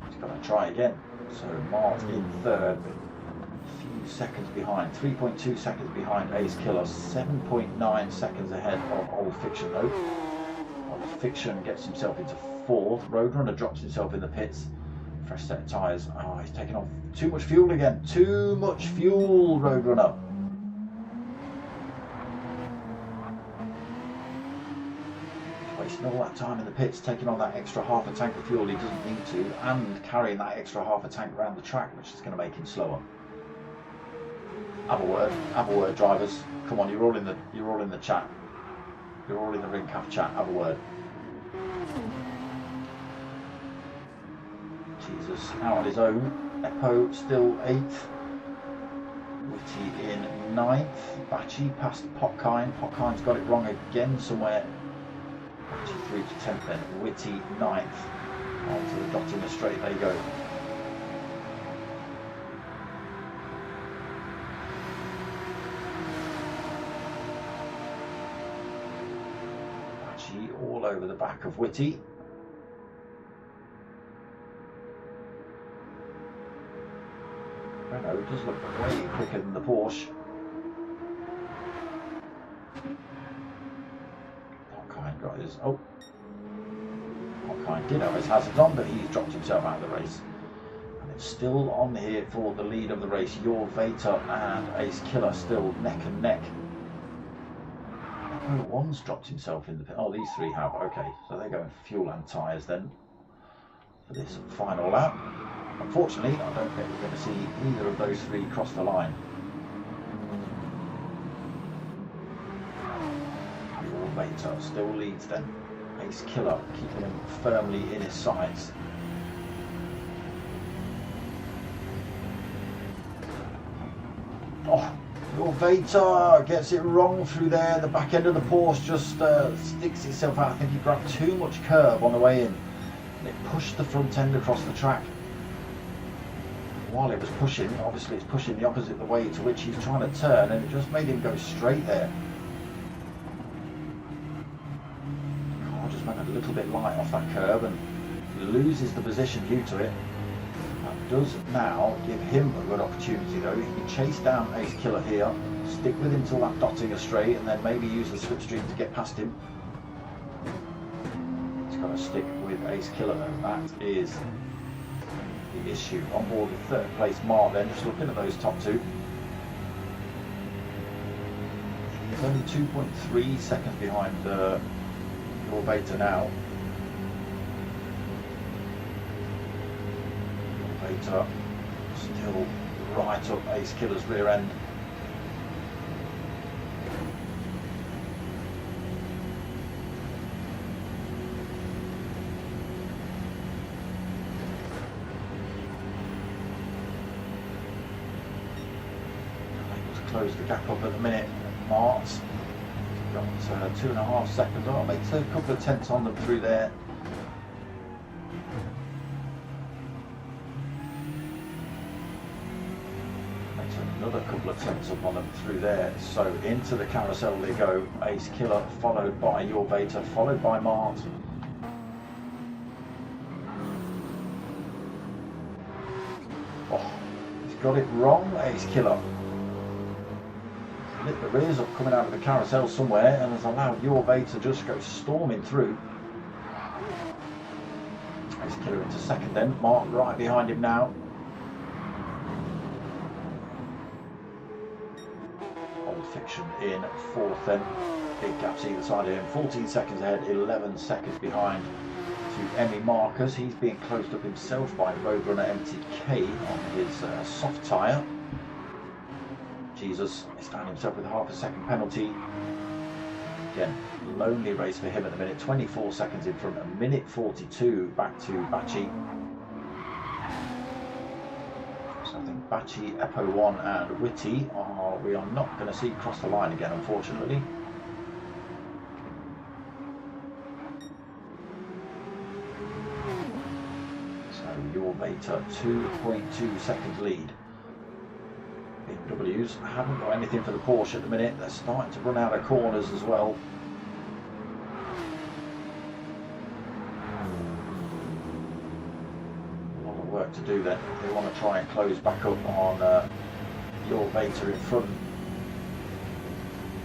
He's got to try again. So Mart in third, a few seconds behind, 3.2 seconds behind Ace Killer, 7.9 seconds ahead of Old Fiction though. Old Fiction gets himself into fourth. Roadrunner drops himself in the pits. Fresh set of tyres. Oh, he's taking off too much fuel again. Too much fuel, Roadrunner. He's wasting all that time in the pits, taking on that extra half a tank of fuel he doesn't need to, and carrying that extra half a tank around the track, which is going to make him slower. Have a word, drivers. Come on, you're all in the chat. You're all in the ring calf chat. Have a word. Jesus, out on his own. Eppo still 8th. Witty in 9th. Batchy past Potkine. Potkine's got it wrong again somewhere. Batchy through to 10th then. Witty 9th. Onto the Dottinger Straight they go. Batchy all over the back of Witty. Renault does look way quicker than the Porsche. Potkine got his... Oh! Potkine did have his hazards on, but he's dropped himself out of the race. And it's still on here for the lead of the race. Your Vater and Ace Killer still neck and neck. Oh, one's dropped himself in the pit. Oh, these three have. Okay, so they're going for fuel and tyres then for this final lap. Unfortunately, I don't think we're going to see either of those three cross the line. Your Vater still leads then. Ace Killer keeping him firmly in his sights. Oh, Your Vater gets it wrong through there. The back end of the Porsche just sticks itself out. I think he grabbed too much curb on the way in. And it pushed the front end across the track. While it was pushing, obviously it's pushing the opposite the way to which he's trying to turn, and it just made him go straight there. The car just went a little bit light off that curb and loses the position due to it. That does now give him a good opportunity though. He can chase down Ace Killer here, stick with him till that Dottinger Straight, and then maybe use the slipstream to get past him. He's got to stick with Ace Killer though. That is the issue. On board with third place Mark then, just looking at those top two. He's only 2.3 seconds behind Your Vater now. Your Vater still right up Ace Killer's rear end. Close the gap up at the minute. Mart's got 2.5 seconds. Oh, makes a couple of tenths on them through there. Makes another couple of tenths up on them through there. So into the carousel they go. Ace Killer followed by Your Vater, followed by Mart. Oh, he's got it wrong, Ace Killer. Lit the rears up coming out of the carousel somewhere and has allowed Your Vater to just go storming through. Ace Killer into second then. Mark right behind him now. Old Fiction in fourth then. Big gaps either side of him. 14 seconds ahead, 11 seconds behind to Emmy Marcus. He's being closed up himself by Roadrunner MTK on his soft tyre. Jesus, he's found himself with a half a second penalty. Again, lonely race for him at the minute. 24 seconds in front, a minute 42 back to Batchy. So I think Batchy, Eppo 1 and Witty we are not going to see cross the line again, unfortunately. your Beta 2.2 seconds lead. BMWs haven't got anything for the Porsche at the minute. They're starting to run out of corners as well. A lot of work to do then. They want to try and close back up on your Beta in front.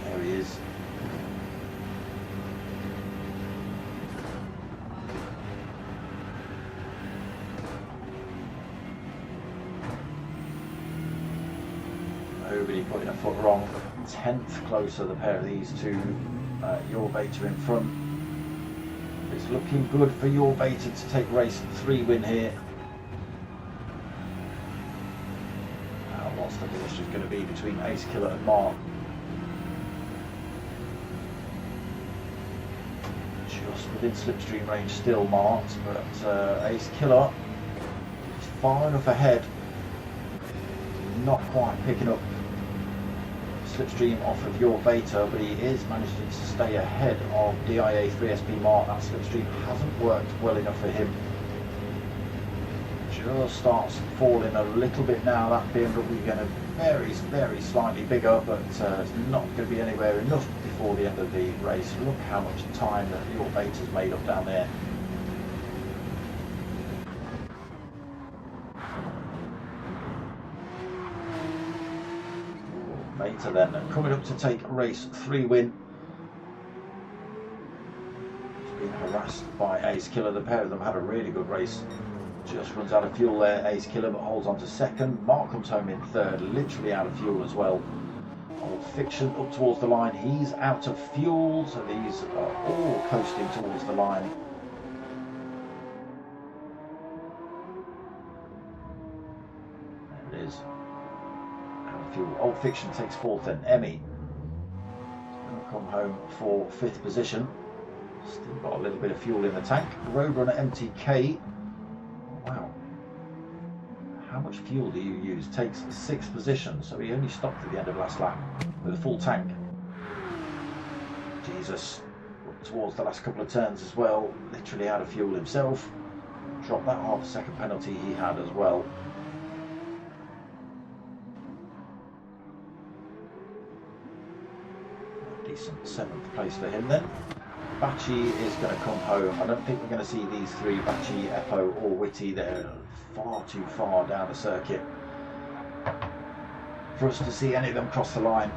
There he is. Nobody putting a foot wrong. 10th closer, the pair of these two. Your Beta in front. It's looking good for your Beta to take race 3 win here. What's the position going to be between Ace Killer and Mark? Just within slipstream range still, marked, but Ace Killer is far enough ahead. Not quite picking up slipstream off of your Beta, but he is managing to stay ahead of DIA 3SP Mark. That slipstream hasn't worked well enough for him. Just starts falling a little bit now. That BMW going to very slightly bigger, but it's not going to be anywhere enough before the end of the race. Look how much time that your Beta's made up down there. Beta then coming up to take race 3 win. He's been harassed by Ace Killer. The pair of them had a really good race. Just runs out of fuel there, Ace Killer, but holds on to second. Mark comes home in third, literally out of fuel as well. Old Fiction up towards the line. He's out of fuel, so these are all coasting towards the line. There it is. Out of fuel. Old Fiction takes fourth then. Emmy going to come home for 5th position. Still got a little bit of fuel in the tank. Roadrunner MTK. Wow, how much fuel do you use? Takes 6th position, so he only stopped at the end of last lap with a full tank. Jesus, up towards the last couple of turns as well, literally out of fuel himself. Dropped that half a second penalty he had as well. Decent 7th place for him then. Bachi is going to come home. I don't think we're going to see these three, Bachi, Eppo or Whitty. They're far too far down the circuit for us to see any of them cross the line.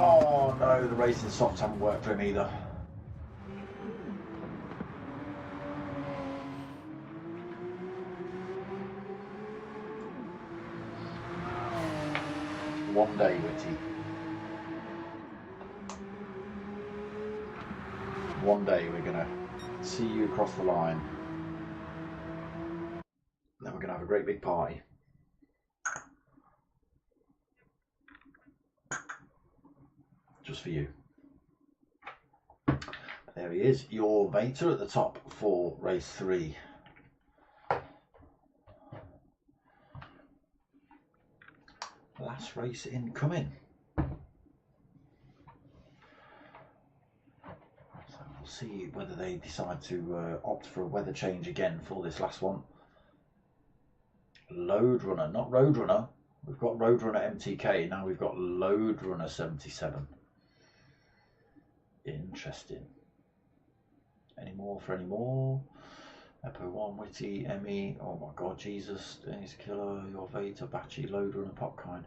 Oh no, the racing softs haven't worked for him either. One day, Whitty. One day we're going to see you across the line. Then we're going to have a great big party. Just for you. There he is, your Beta at the top for race 3. Last race incoming. So we'll see whether they decide to opt for a weather change again for this last one. Load Runner, not Roadrunner. We've got Roadrunner MTK, now we've got Load Runner 77. Interesting. Any more for any more? Eppo 1, Whitty, Emmy, oh my god, Jesus, Ace Killer, your Beta, Bachi, Load Runner, Popkind.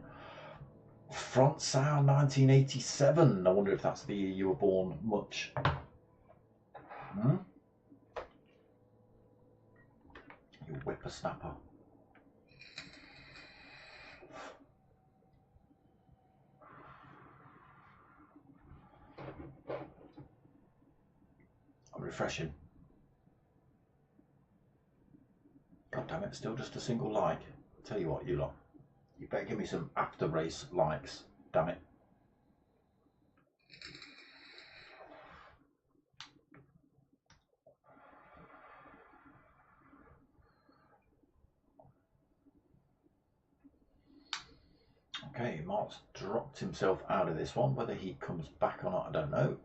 Front Sound 1987. I wonder if that's the year you were born. Much. You whippersnapper. Refreshing. God damn it, still just a single like. Tell you what, you lot. You better give me some after race likes, damn it. Okay, Mark's dropped himself out of this one. Whether he comes back or not, I don't know.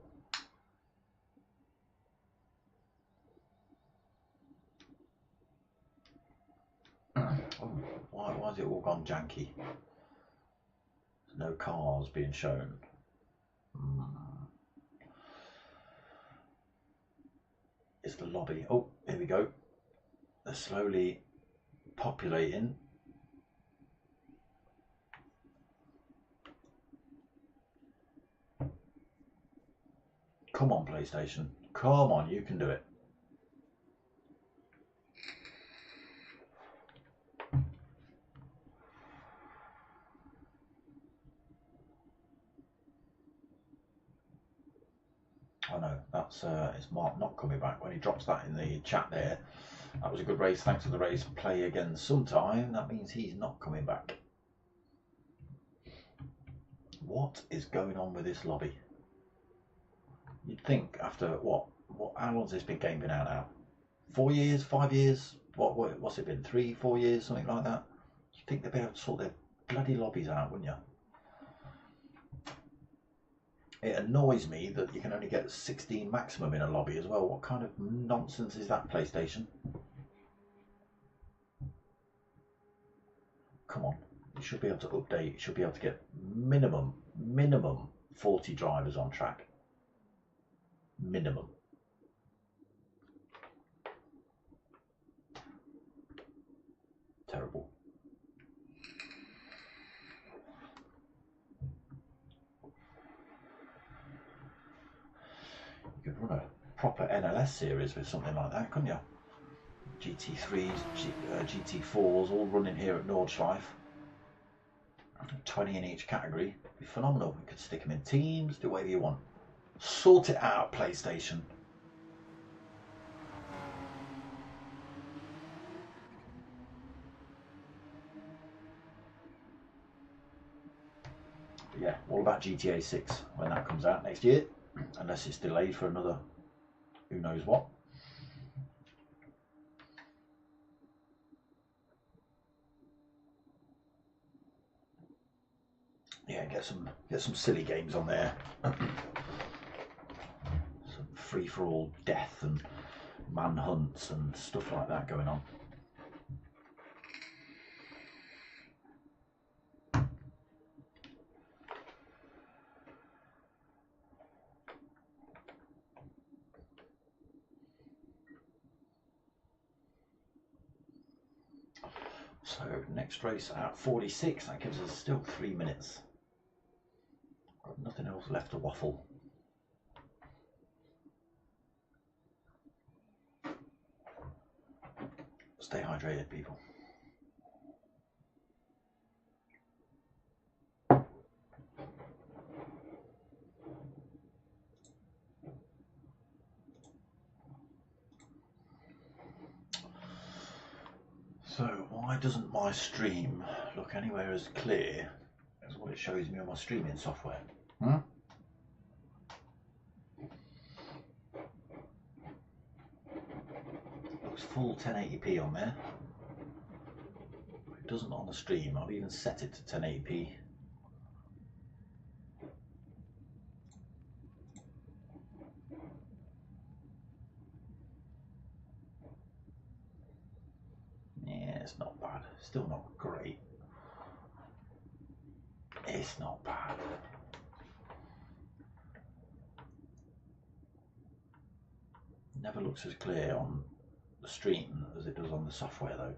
Oh, why has it all gone janky? There's no cars being shown. It's the lobby. Oh, here we go. They're slowly populating. Come on, PlayStation. Come on, you can do it. Oh no, that's it's Mark not coming back. When he drops that in the chat there, that was a good race. Thanks for the race. Play again sometime. That means he's not coming back. What is going on with this lobby? You'd think after how long's this been game been out now? 4 years, 5 years? What's it been? 3, 4 years, something like that? You'd think they'd be able to sort their bloody lobbies out, wouldn't you? It annoys me that you can only get 16 maximum in a lobby as well. What kind of nonsense is that, PlayStation? Come on, you should be able to update. You should be able to get minimum 40 drivers on track. Minimum. Terrible. You could run a proper NLS series with something like that, couldn't you? GT3s, GT4s, all running here at Nordschleife. 20 in each category. It'd be phenomenal. You could stick them in teams, do whatever you want. Sort it out, PlayStation. But yeah, all about GTA 6 when that comes out next year, unless it's delayed for another who knows what. Yeah, get some silly games on there. Some free-for-all death and manhunts and stuff like that going on. So next race at 46, that gives us still 3 minutes. Got nothing else left to waffle. Stay hydrated, people. So why doesn't my stream look anywhere as clear as what it shows me on my streaming software? Looks full 1080p on there. It doesn't on the stream. I've even set it to 1080p. Yeah, it's not bad. Still not great. It's not bad. Never looks as clear on the stream as it does on the software though.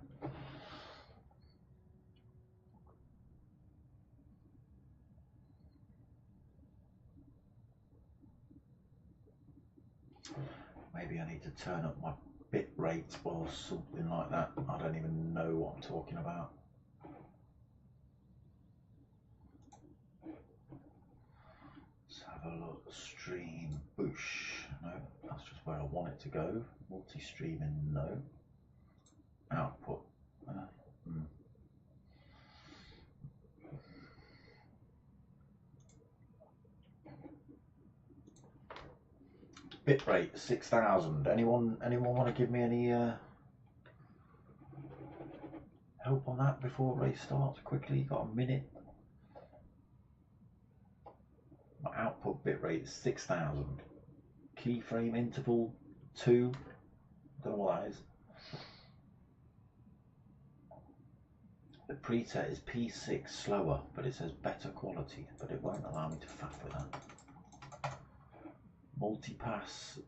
Maybe I need to turn up my bit rate or something like that. I don't even know what I'm talking about. Let's have a look. Stream boosh. No, that's just where I want it to go. Multi-streaming, no. Output. Bitrate 6000. Anyone want to give me any help on that before race starts? Quickly, got a minute. My output bitrate is 6000. Keyframe interval 2. Don't know what that is. The preset is P6 slower, but it says better quality, but it won't allow me to faff with that. Multipass.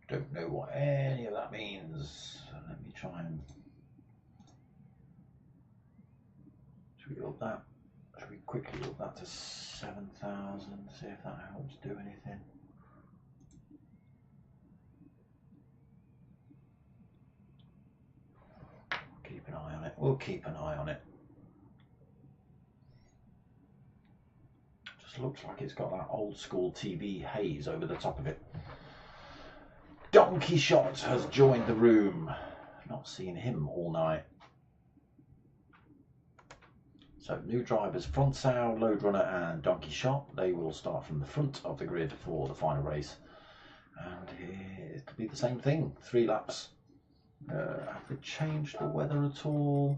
Don't know what any of that means. Let me try and. Should we up that? Should we quickly up that to 7000? See if that helps do anything. Keep an eye on it. We'll keep an eye on it. Just looks like it's got that old school TV haze over the top of it. Donkey Shot has joined the room. Not seen him all night. So new drivers, Frontsau, Load Runner and Donkey Shot. They will start from the front of the grid for the final race. And it'll be the same thing, 3 laps. Have they changed the weather at all?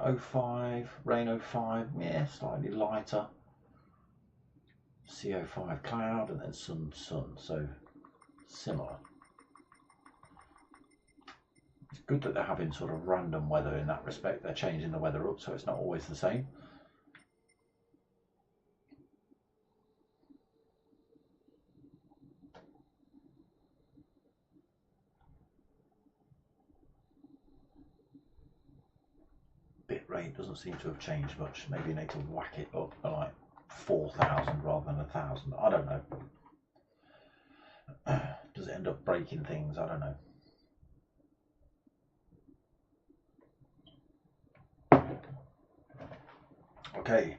05, rain 05, yeah, slightly lighter. CO5 cloud and then sun, so similar. It's good that they're having sort of random weather in that respect. They're changing the weather up so it's not always the same. Bitrate doesn't seem to have changed much. Maybe you need to whack it up to like 4000 rather than 1000. I don't know. Does it end up breaking things? I don't know. Okay.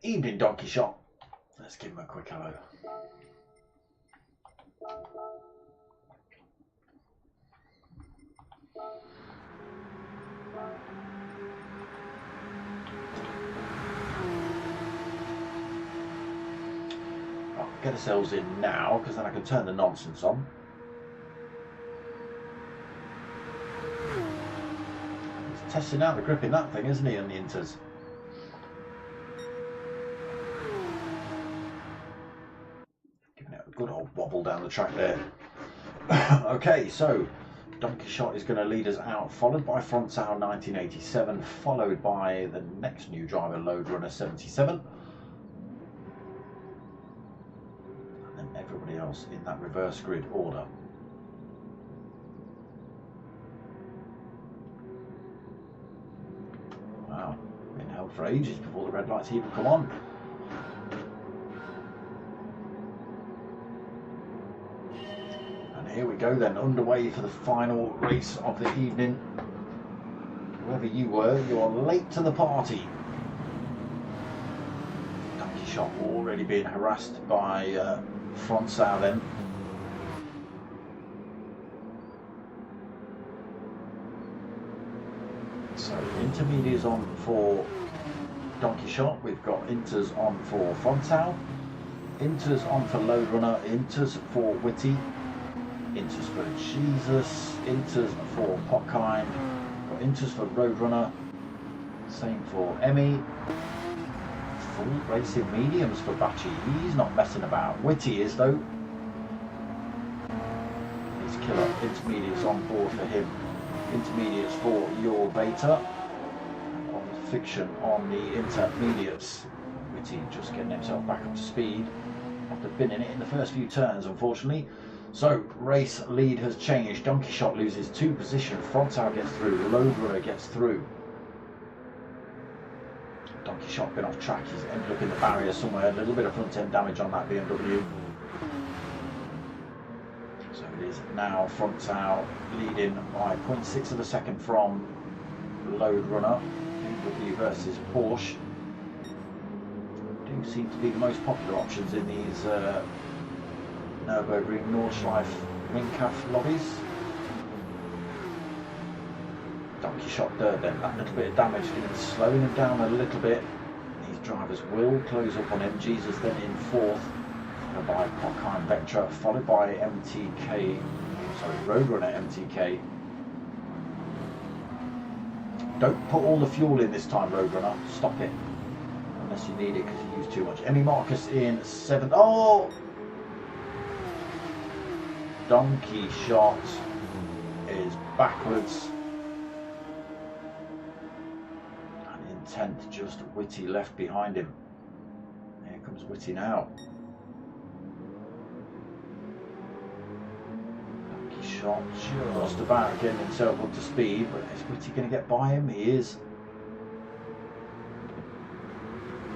Evening, Donkey Shot. Let's give him a quick hello. I'll get ourselves in now because then I can turn the nonsense on. He's testing out the grip in that thing, isn't he, on the Inters? Giving it a good old wobble down the track there. Okay, so Donkey Shot is going to lead us out, followed by Frontsau 1987, followed by the next new driver, Load Runner 77. Everybody else in that reverse grid order. Wow, been held for ages before the red lights even come on. And here we go then, underway for the final race of the evening. Whoever you were, you're late to the party. Donkey Shot already being harassed by Frontsau then. So intermediates on for Donkey Shot. We've got inters on for Frontsau, inters on for Load Runner, inters for Witty, inters for Jesus, inters for Pockheim, got inters for Road Runner, same for Emmy. Full racing mediums for Batchy. He's not messing about. Witty is though. He's killer. Intermediates on board for him. Intermediates for Your Beta. On Fiction on the intermediates. Witty just getting himself back up to speed after binning it in the first few turns, unfortunately. So race lead has changed. Donkey Shot loses 2 positions. Frontsau gets through. Load Runner gets through. Donkey Shot been off track, he's ended up in the barrier somewhere, a little bit of front end damage on that BMW. So it is now Frontsau leading by 0.6 of a second from Load Runner. BMW versus Porsche do seem to be the most popular options in these Nurburgring Nordschliefe Wingcaf lobbies. Donkey Shot third then, that little bit of damage, slowing him down a little bit. These drivers will close up on him. Jesus then in fourth, followed by Pockheim Vectra, followed by MTK, sorry, Roadrunner MTK. Don't put all the fuel in this time, Roadrunner. Stop it. Unless you need it because you use too much. Emmy Marcus in seventh. Oh! Donkey Shot is backwards. And in 10th, just Whitty left behind him. Here comes Whitty now. Donkey Shot just about getting himself up to speed, but is Whitty going to get by him? He is.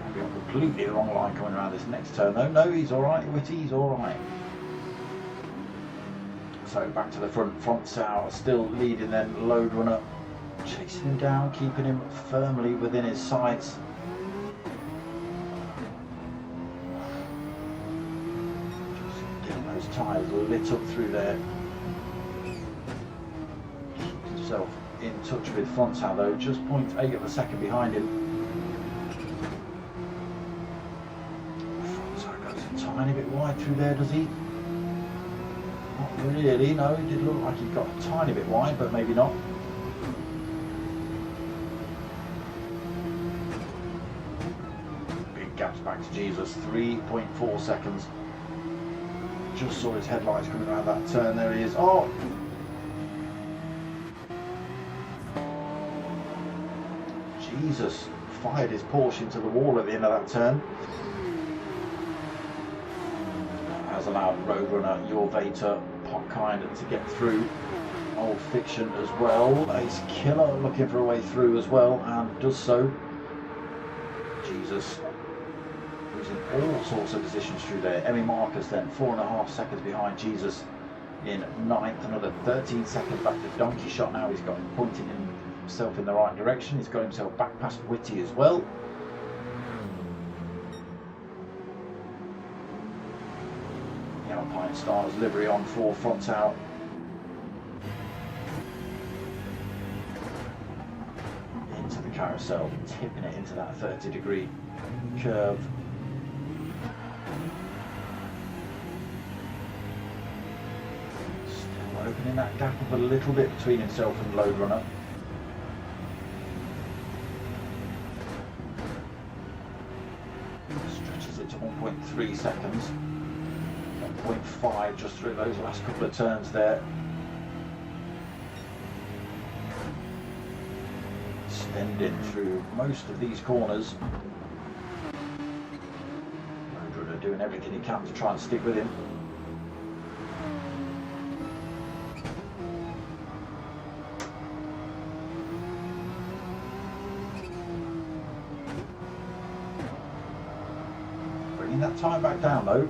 Maybe on completely the wrong line coming around this next turn. No, he's alright, Whitty, he's alright. So back to the front sour, still leading then, Load Runner, chasing him down, keeping him firmly within his sights. Just getting those tyres lit up through there. Keeps himself in touch with front sour though, just 0.8 of a second behind him. Front sour goes a tiny bit wide through there, does he? Not really, no, it did look like he got a tiny bit wide, but maybe not. Big gaps back to Jesus, 3.4 seconds. Just saw his headlights coming around that turn, there he is. Oh! Jesus fired his Porsche into the wall at the end of that turn. Has allowed Roadrunner, Your Vater, Pockkind to get through. Old Fiction as well. Ace Killer looking for a way through as well, and does so. Jesus losing all sorts of positions through there. Emmy Marcus then 4.5 seconds behind Jesus in 9th. Another 13 seconds back to Donkey Shot now. He's got him pointing himself in the right direction. He's got himself back past Whitty as well. Alpine Stars livery on for front out. Into the carousel, tipping it into that 30-degree curve. Still opening that gap up a little bit between himself and Load Runner. Stretches it to 1.3 seconds. 1.5 just through those last couple of turns there. Extending through most of these corners. Roadrunner doing everything he can to try and stick with him. Bringing that time back down though.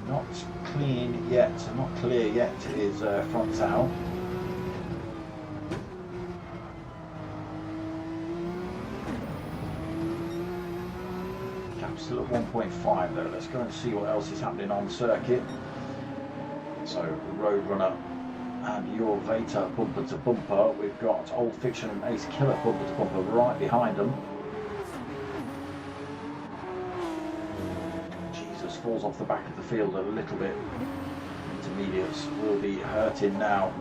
Not clean yet, not clear yet is front tail. Gap still at 1.5 though. Let's go and see what else is happening on circuit. So Roadrunner and Your Vater bumper to bumper. We've got Old Fiction and Ace Killer bumper to bumper right behind them. Falls off the back of the field a little bit. Intermediates will be hurting now.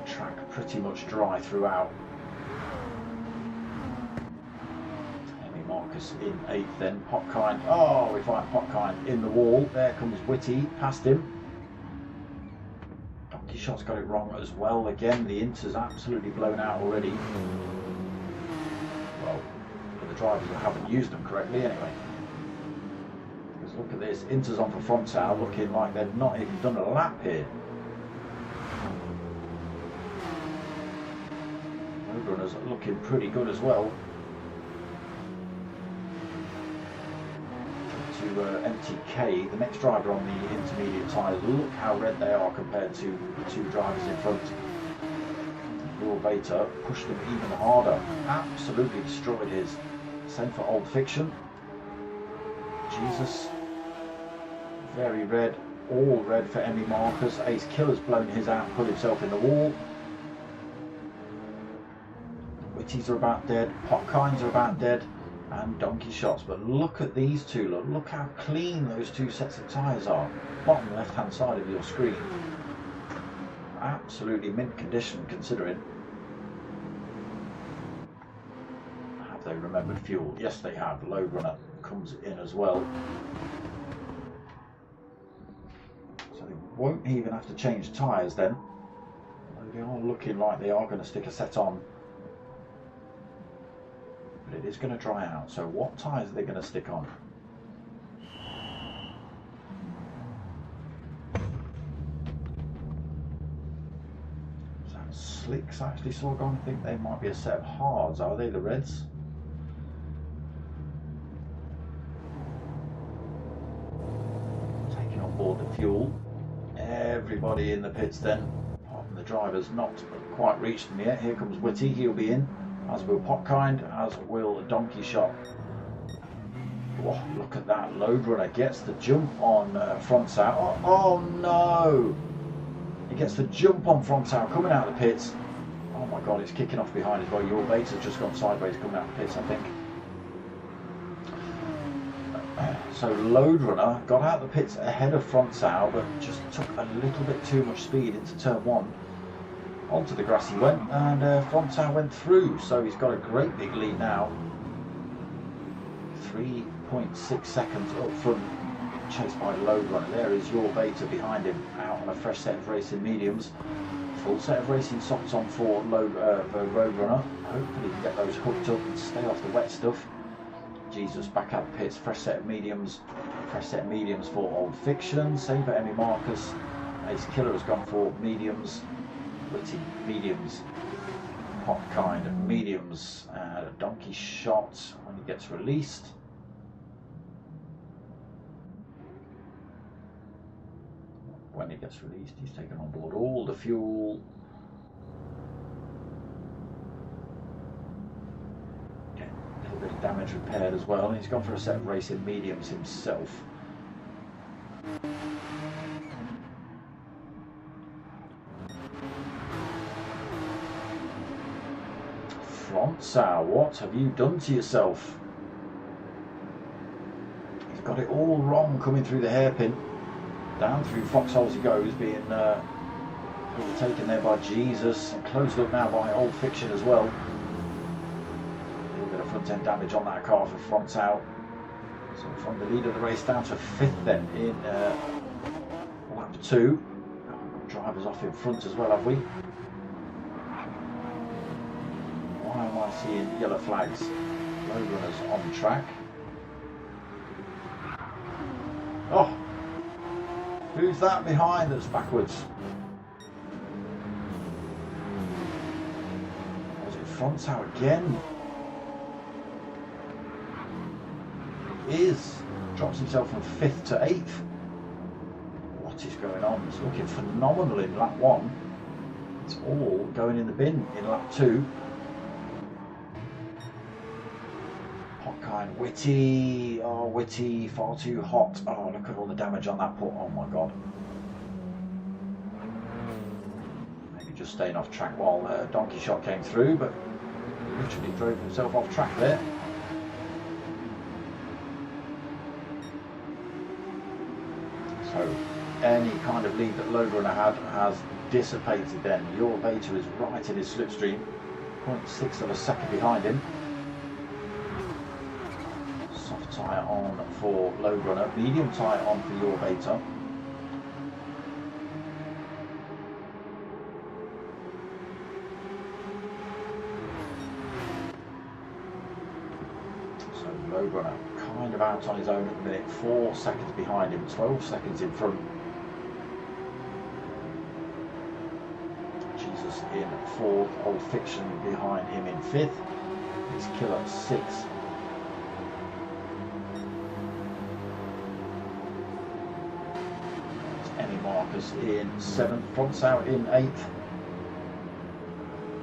Track pretty much dry throughout. Emmy Marcus in 8th then. Pockkind. Oh, we find Pockkind in the wall. There comes Whitty past him. Donkey Shot's got it wrong as well. Again, the inter's absolutely blown out already. Well, for the drivers who haven't used them correctly anyway. Look at this, Inter's on for front tail, looking like they've not even done a lap here. Roadrunner's looking pretty good as well. To MTK, the next driver on the intermediate tyres, look how red they are compared to the two drivers in front. Your Vater pushed them even harder, absolutely destroyed his. Same for Old Fiction. Jesus. Very red, all red for Emmy Marcus. Ace Killer's blown his out, put himself in the wall. Whitties are about dead, Potkinds are about dead. and donkey shots. But look at these two, look how clean those two sets of tyres are. Bottom left hand side of your screen. Absolutely mint condition considering. Have they remembered fuel? Yes they have. Load runner comes in as well. So they won't even have to change tyres then. They are looking like they are going to stick a set on. But it is going to dry out. So what tyres are they going to stick on? Slicks actually saw gone. I think they might be a set of hards. Are they the reds? Taking on board the fuel. Everybody in the pits then. Apart from the drivers not quite reached them yet. Here comes Whitty. He'll be in. As will Potkind. As will Donkey Shot. Oh, look at that. Load runner gets the jump on Frontsau. Oh no! He gets the jump on Frontsau coming out of the pits. Oh my god, it's kicking off behind as well. Your base has just gone sideways coming out of the pits, I think. So Load Runner got out of the pits ahead of Frontsau, but just took a little bit too much speed into turn one. Onto the grass he went, and Frontsau went through. So he's got a great big lead now. 3.6 seconds up front. Chased by Load Runner. There is Your Beta behind him, out on a fresh set of racing mediums. Full set of racing softs on for Road Runner. Hopefully he can get those hooked up and stay off the wet stuff. Jesus back out the pits. Fresh set of mediums. Fresh set of mediums for Old Fiction. Same for Emmy Marcus. Ace Killer has gone for mediums. Witty mediums. Potkind mediums. Donkey Shot when he gets released. When he gets released, he's taken on board all the fuel. Okay, a little bit of damage repaired as well, and he's gone for a set of racing mediums himself. Frontsau, what have you done to yourself? He's got it all wrong coming through the hairpin. Down through foxholes he goes, being overtaken there by Jesus, and closed up now by Old Fiction as well. A little bit of front end damage on that car for Frontsau. So from the lead of the race down to fifth then in lap 2. Drivers off in front as well, have we? Why am I seeing yellow flags? Load runners on track. Oh! Who's that behind that's backwards? Was it Frontsau again? It is. Drops himself from 5th to 8th. What is going on? It's looking phenomenal in lap 1. It's all going in the bin in lap 2. Potkind, Whitty, oh Whitty, far too hot. Oh, look at all the damage on that put. Oh my god. Maybe just staying off track while Donkey Shot came through, but he literally drove himself off track there. So any kind of lead that Load Runner had has dissipated then. Your Beta is right in his slipstream, 0.6 of a second behind him. Soft tyre on for Load Runner, medium tyre on for Your Beta. So Load Runner kind of out on his own at the minute, 4 seconds behind him, 12 seconds in front. Jesus in 4th, Old Fiction behind him in 5th. It's Killer 6th. Marcus in 7th, Frontsau in 8th.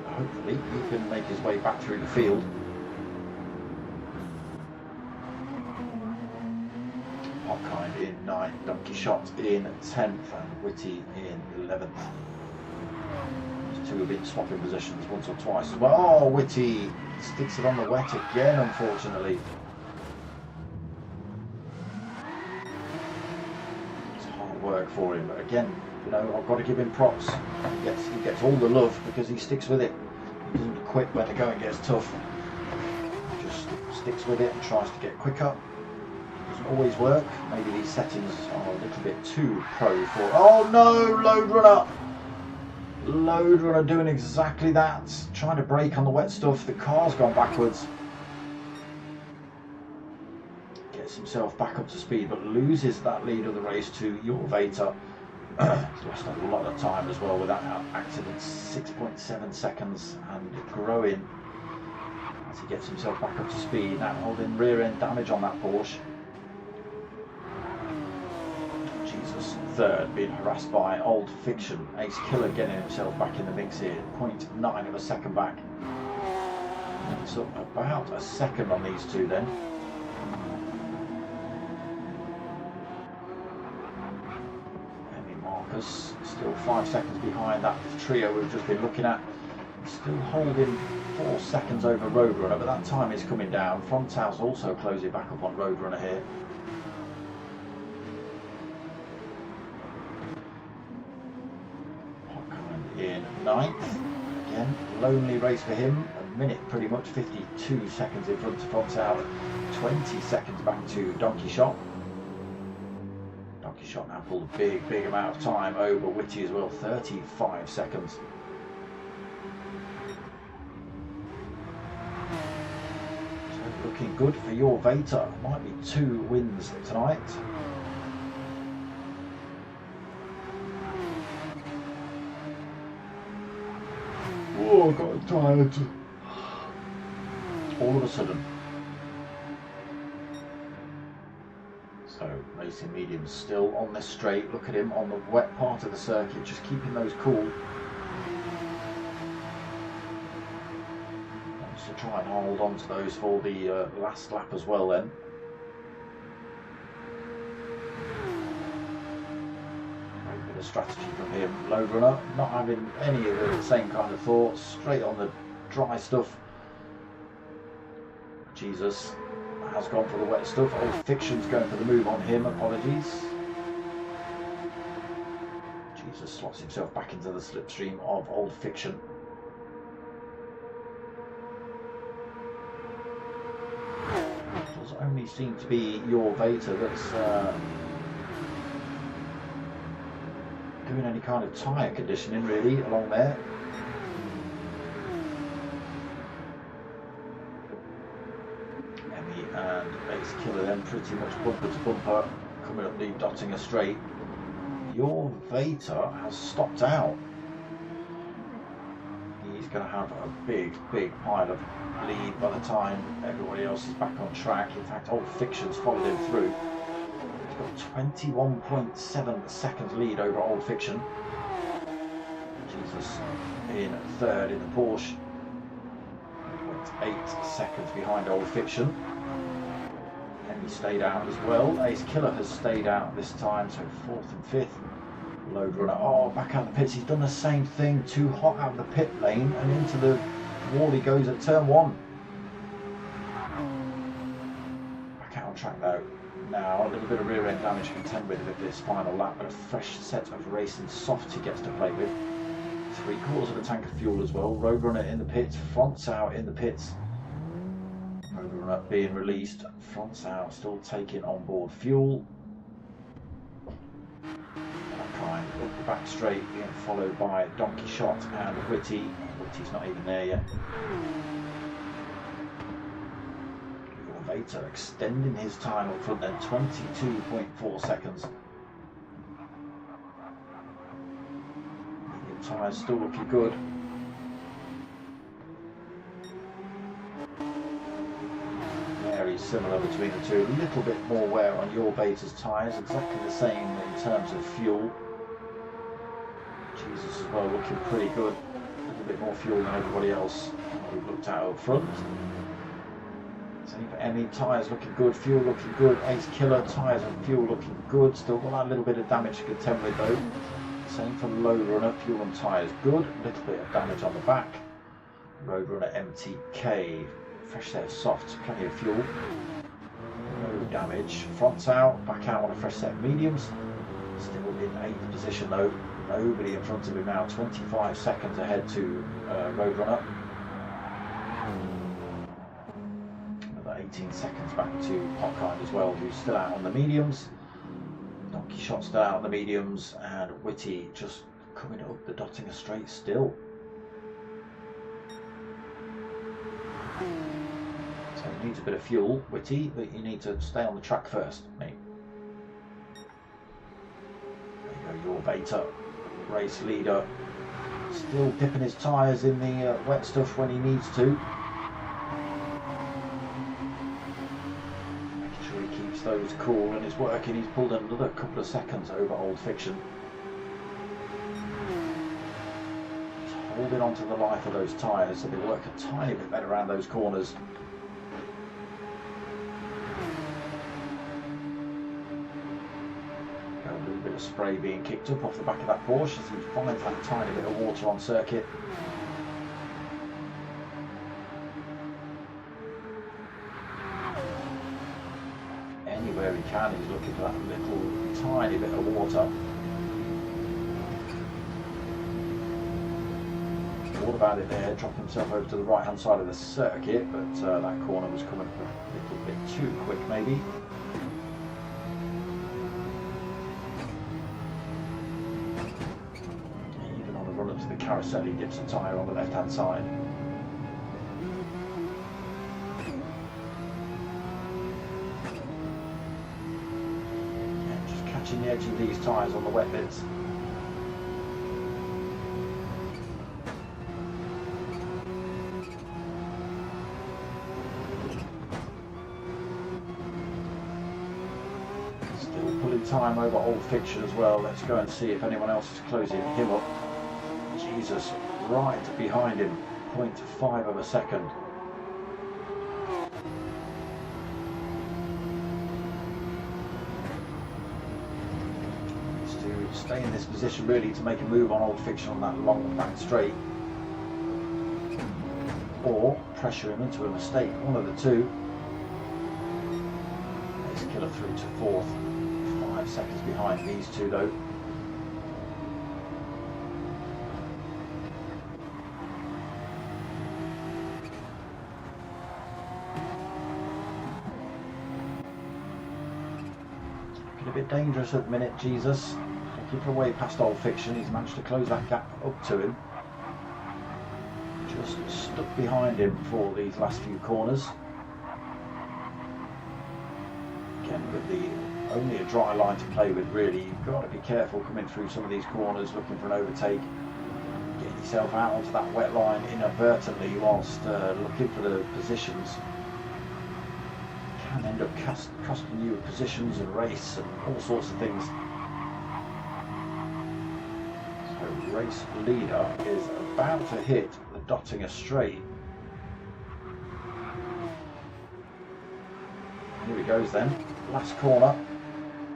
Hopefully he can make his way back through the field. Potkind in 9th, Donkey Shot in 10th, and Whitty in 11th. There's two have been swapping positions once or twice as well. Oh, Whitty sticks it on the wet again, unfortunately. It's hard work for him, but again, you know, I've got to give him props. He gets all the love because he sticks with it. He doesn't quit when the going gets tough. He just sticks with it and tries to get quicker. Doesn't always work. Maybe these settings are a little bit too pro for... Oh no, Load Runner! Load Runner doing exactly that. Trying to brake on the wet stuff. The car's gone backwards. Gets himself back up to speed, but loses that lead of the race to Jorvater. He's lost a lot of time as well with that accident. 6.7 seconds and growing as he gets himself back up to speed. Now holding rear end damage on that Porsche. Jesus, third, being harassed by Old Fiction. Ace Killer getting himself back in the mix here. 0.9 of a second back. It's up about a second on these two then. Still 5 seconds behind that trio we've just been looking at. Still holding 4 seconds over Roadrunner, but that time is coming down. Fronthouse also closing back up on Roadrunner here. Hotkind in 9th. Again, lonely race for him. A minute pretty much, 52 seconds in front of Fronthouse. 20 seconds back to Donkey Shot. Shot now pulled a big amount of time over Whitty as well, 35 seconds. So looking good for Jorvater. Might be 2 wins tonight. Oh, I got tired. All of a sudden. So racing mediums still on this straight. Look at him on the wet part of the circuit, just keeping those cool. Wants to try and hold on to those for the last lap as well then. Great bit of strategy from him. Load Runner, not having any of the same kind of thoughts, straight on the dry stuff. Jesus has gone for the wet stuff. Old Fiction's going for the move on him. Apologies. Jesus slots himself back into the slipstream of Old Fiction. It does only seem to be Jorvater that's doing any kind of tyre conditioning really along there. And Ace Killer then pretty much bumper to bumper coming up the Dottinger straight. Jorvater has stopped out. He's going to have a big pile of lead by the time everybody else is back on track. In fact, Old Fiction's followed him through. He's got 21.7 seconds lead over Old Fiction. Jesus in third in the Porsche. 0.8 seconds behind Old Fiction. Henry stayed out as well. Ace Killer has stayed out this time, so 4th and 5th. Load Runner, oh, back out of the pits. He's done the same thing, too hot out of the pit lane, and into the wall he goes at turn 1. Back out on track though. Now a little bit of rear end damage to contend with this final lap, but a fresh set of racing softs he gets to play with. 3/4 of a tank of fuel as well. Roadrunner in the pits, Fronts out in the pits. Roadrunner being released, Fronts out still taking on board fuel. Hotkind up the back straight, being followed by Donkey Shot and Whitty. Whitty's not even there yet. Jorvater extending his time up front then, 22.4 seconds. Medium tyres still looking good. Very similar between the two. A little bit more wear on Jorvater's tyres, exactly the same in terms of fuel. Jesus as well looking pretty good. A little bit more fuel than everybody else we've looked at up front. Same for Emmy, tyres looking good, fuel looking good. Ace Killer, tyres and fuel looking good. Still got that little bit of damage to contend with though. Same for low runner, fuel and tyres good, a little bit of damage on the back. Road runner MTK, fresh set of softs, plenty of fuel. No damage. Front's out, back out on a fresh set of mediums. Still in 8th position though. Nobody in front of him now. 25 seconds ahead to Roadrunner. Another 18 seconds back to Potkind as well, who's still out on the mediums. Donkey Shot still out on the mediums, and Whitty just coming up the Dottinger straight still. So he needs a bit of fuel, Whitty, but you need to stay on the track first, mate. There you go, your Vater, race leader, still dipping his tyres in the wet stuff when he needs to. Making sure he keeps those cool, and it's working. He's pulled another couple of seconds over Old Fiction. He's holding on to the life of those tyres so they work a tiny bit better around those corners. Spray being kicked up off the back of that Porsche as he finds that tiny bit of water on circuit. Anywhere he can, he's looking for that little tiny bit of water. All about it there, dropped himself over to the right hand side of the circuit, but that corner was coming up a little bit too quick maybe. To the carousel, he dips a tyre on the left hand side. Yeah, just catching the edge of these tyres on the wet bits. Still pulling time over Old Fiction as well. Let's go and see if anyone else is closing him up. Jesus, right behind him, 0.5 of a second. Needs to stay in this position really to make a move on Old Fiction on that long back straight, or pressure him into a mistake, one of the two. He's Killer through to 4th, 5 seconds behind these two though. A bit dangerous at the minute, Jesus. Looking for a way past Old Fiction. He's managed to close that gap up to him. Just stuck behind him for these last few corners. Again, with the only a dry line to play with really, you've got to be careful coming through some of these corners looking for an overtake. Getting yourself out onto that wet line inadvertently whilst looking for the positions can end up costing you positions and race and all sorts of things. So race leader is about to hit the Dottinger straight. Here he goes then, last corner,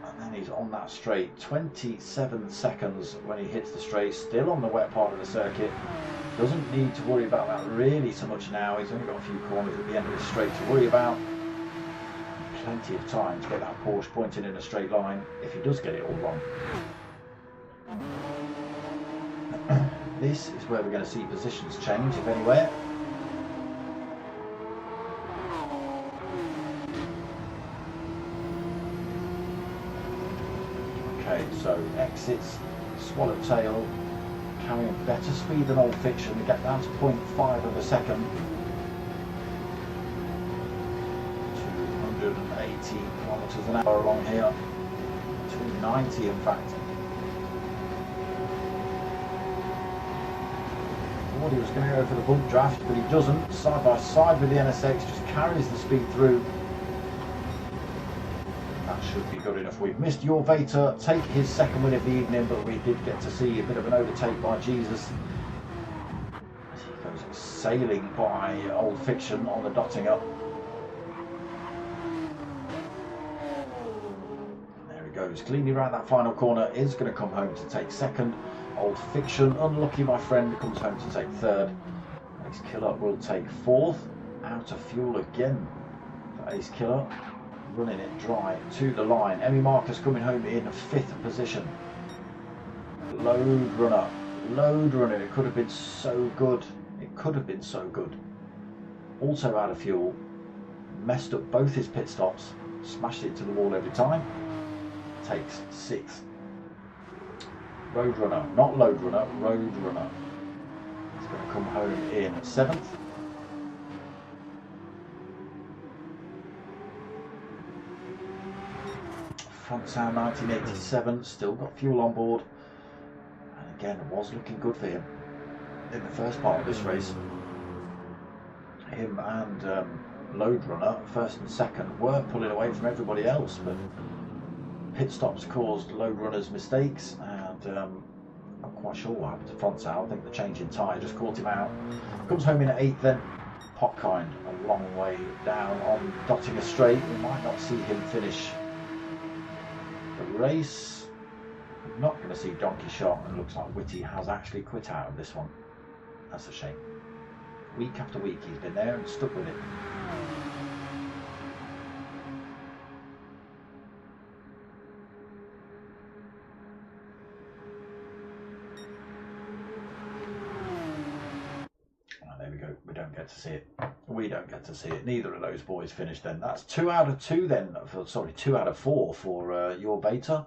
and then he's on that straight. 27 seconds when he hits the straight, still on the wet part of the circuit. Doesn't need to worry about that really so much now. He's only got a few corners at the end of the straight to worry about. Plenty of time to get that Porsche pointing in a straight line if he does get it all wrong. This is where we're going to see positions change, if anywhere. Okay, so exits, Swallowtail, carrying better speed than Old Fiction. We get down to 0.5 of a second. 280 kilometers an hour along here. 290 in fact. Thought he was going to go for the bump draft, but he doesn't. Side by side with the NSX, just carries the speed through. That should be good enough. We've missed your Vater take his second win of the evening, but we did get to see a bit of an overtake by Jesus. He goes sailing by Old Fiction on the Dottinger. goes cleanly around that final corner, is going to come home to take second. Old Fiction, unlucky my friend, comes home to take third. Ace Killer will take fourth. Out of fuel again for Ace Killer, running it dry to the line. Emmy Marcus coming home in fifth position. Load runner, it could have been so good. It could have been so good. Also out of fuel, messed up both his pit stops, smashed it to the wall every time. Takes sixth. Roadrunner, not Load Runner, Roadrunner. He's going to come home in seventh. Front Sound 1987, still got fuel on board. And again, it was looking good for him in the first part of this race. Him and Load Runner, first and second, were pulling away from everybody else, but pit stops caused Load Runner's mistakes, and I'm not quite sure what happened to Front Sound. I think the change in tyre just caught him out. Comes home in at eighth then. Potkind a long way down on dotting a straight. We might not see him finish the race. We're not going to see Donkey Shot, and it looks like Whitty has actually quit out of this one. That's a shame. Week after week he's been there and stuck with it. There we go. We don't get to see it. We don't get to see it. Neither of those boys finished then. That's 2 out of 2 then. Sorry, 2 out of 4 for your Beta.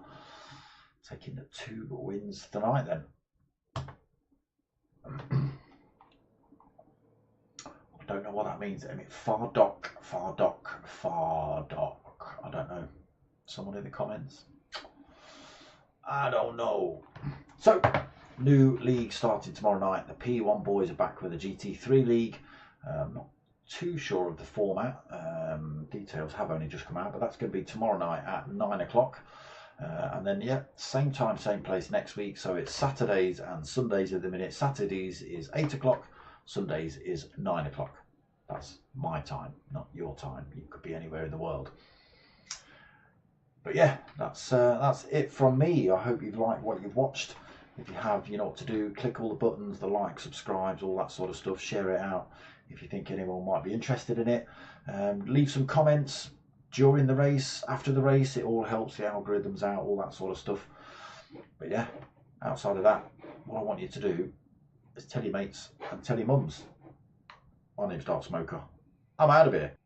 Taking the 2 wins tonight then. I don't know what that means. I mean, Fardock. I don't know. Someone in the comments? I don't know. So, new league starting tomorrow night. The P1 boys are back with the GT3 league. Not too sure of the format. Details have only just come out, but that's going to be tomorrow night at 9 o'clock. And then, yeah, same time, same place next week. So it's Saturdays and Sundays at the minute. Saturdays is 8 o'clock. Sundays is 9 o'clock. That's my time, not your time. You could be anywhere in the world. But yeah, that's it from me. I hope you've liked what you've watched. If you have, you know what to do. Click all the buttons, the like, subscribes, all that sort of stuff. Share it out if you think anyone might be interested in it. Leave some comments during the race, after the race. It all helps the algorithms out, all that sort of stuff. But yeah, outside of that, what I want you to do is tell your mates and tell your mums. My name's Dark Smoker. I'm out of here.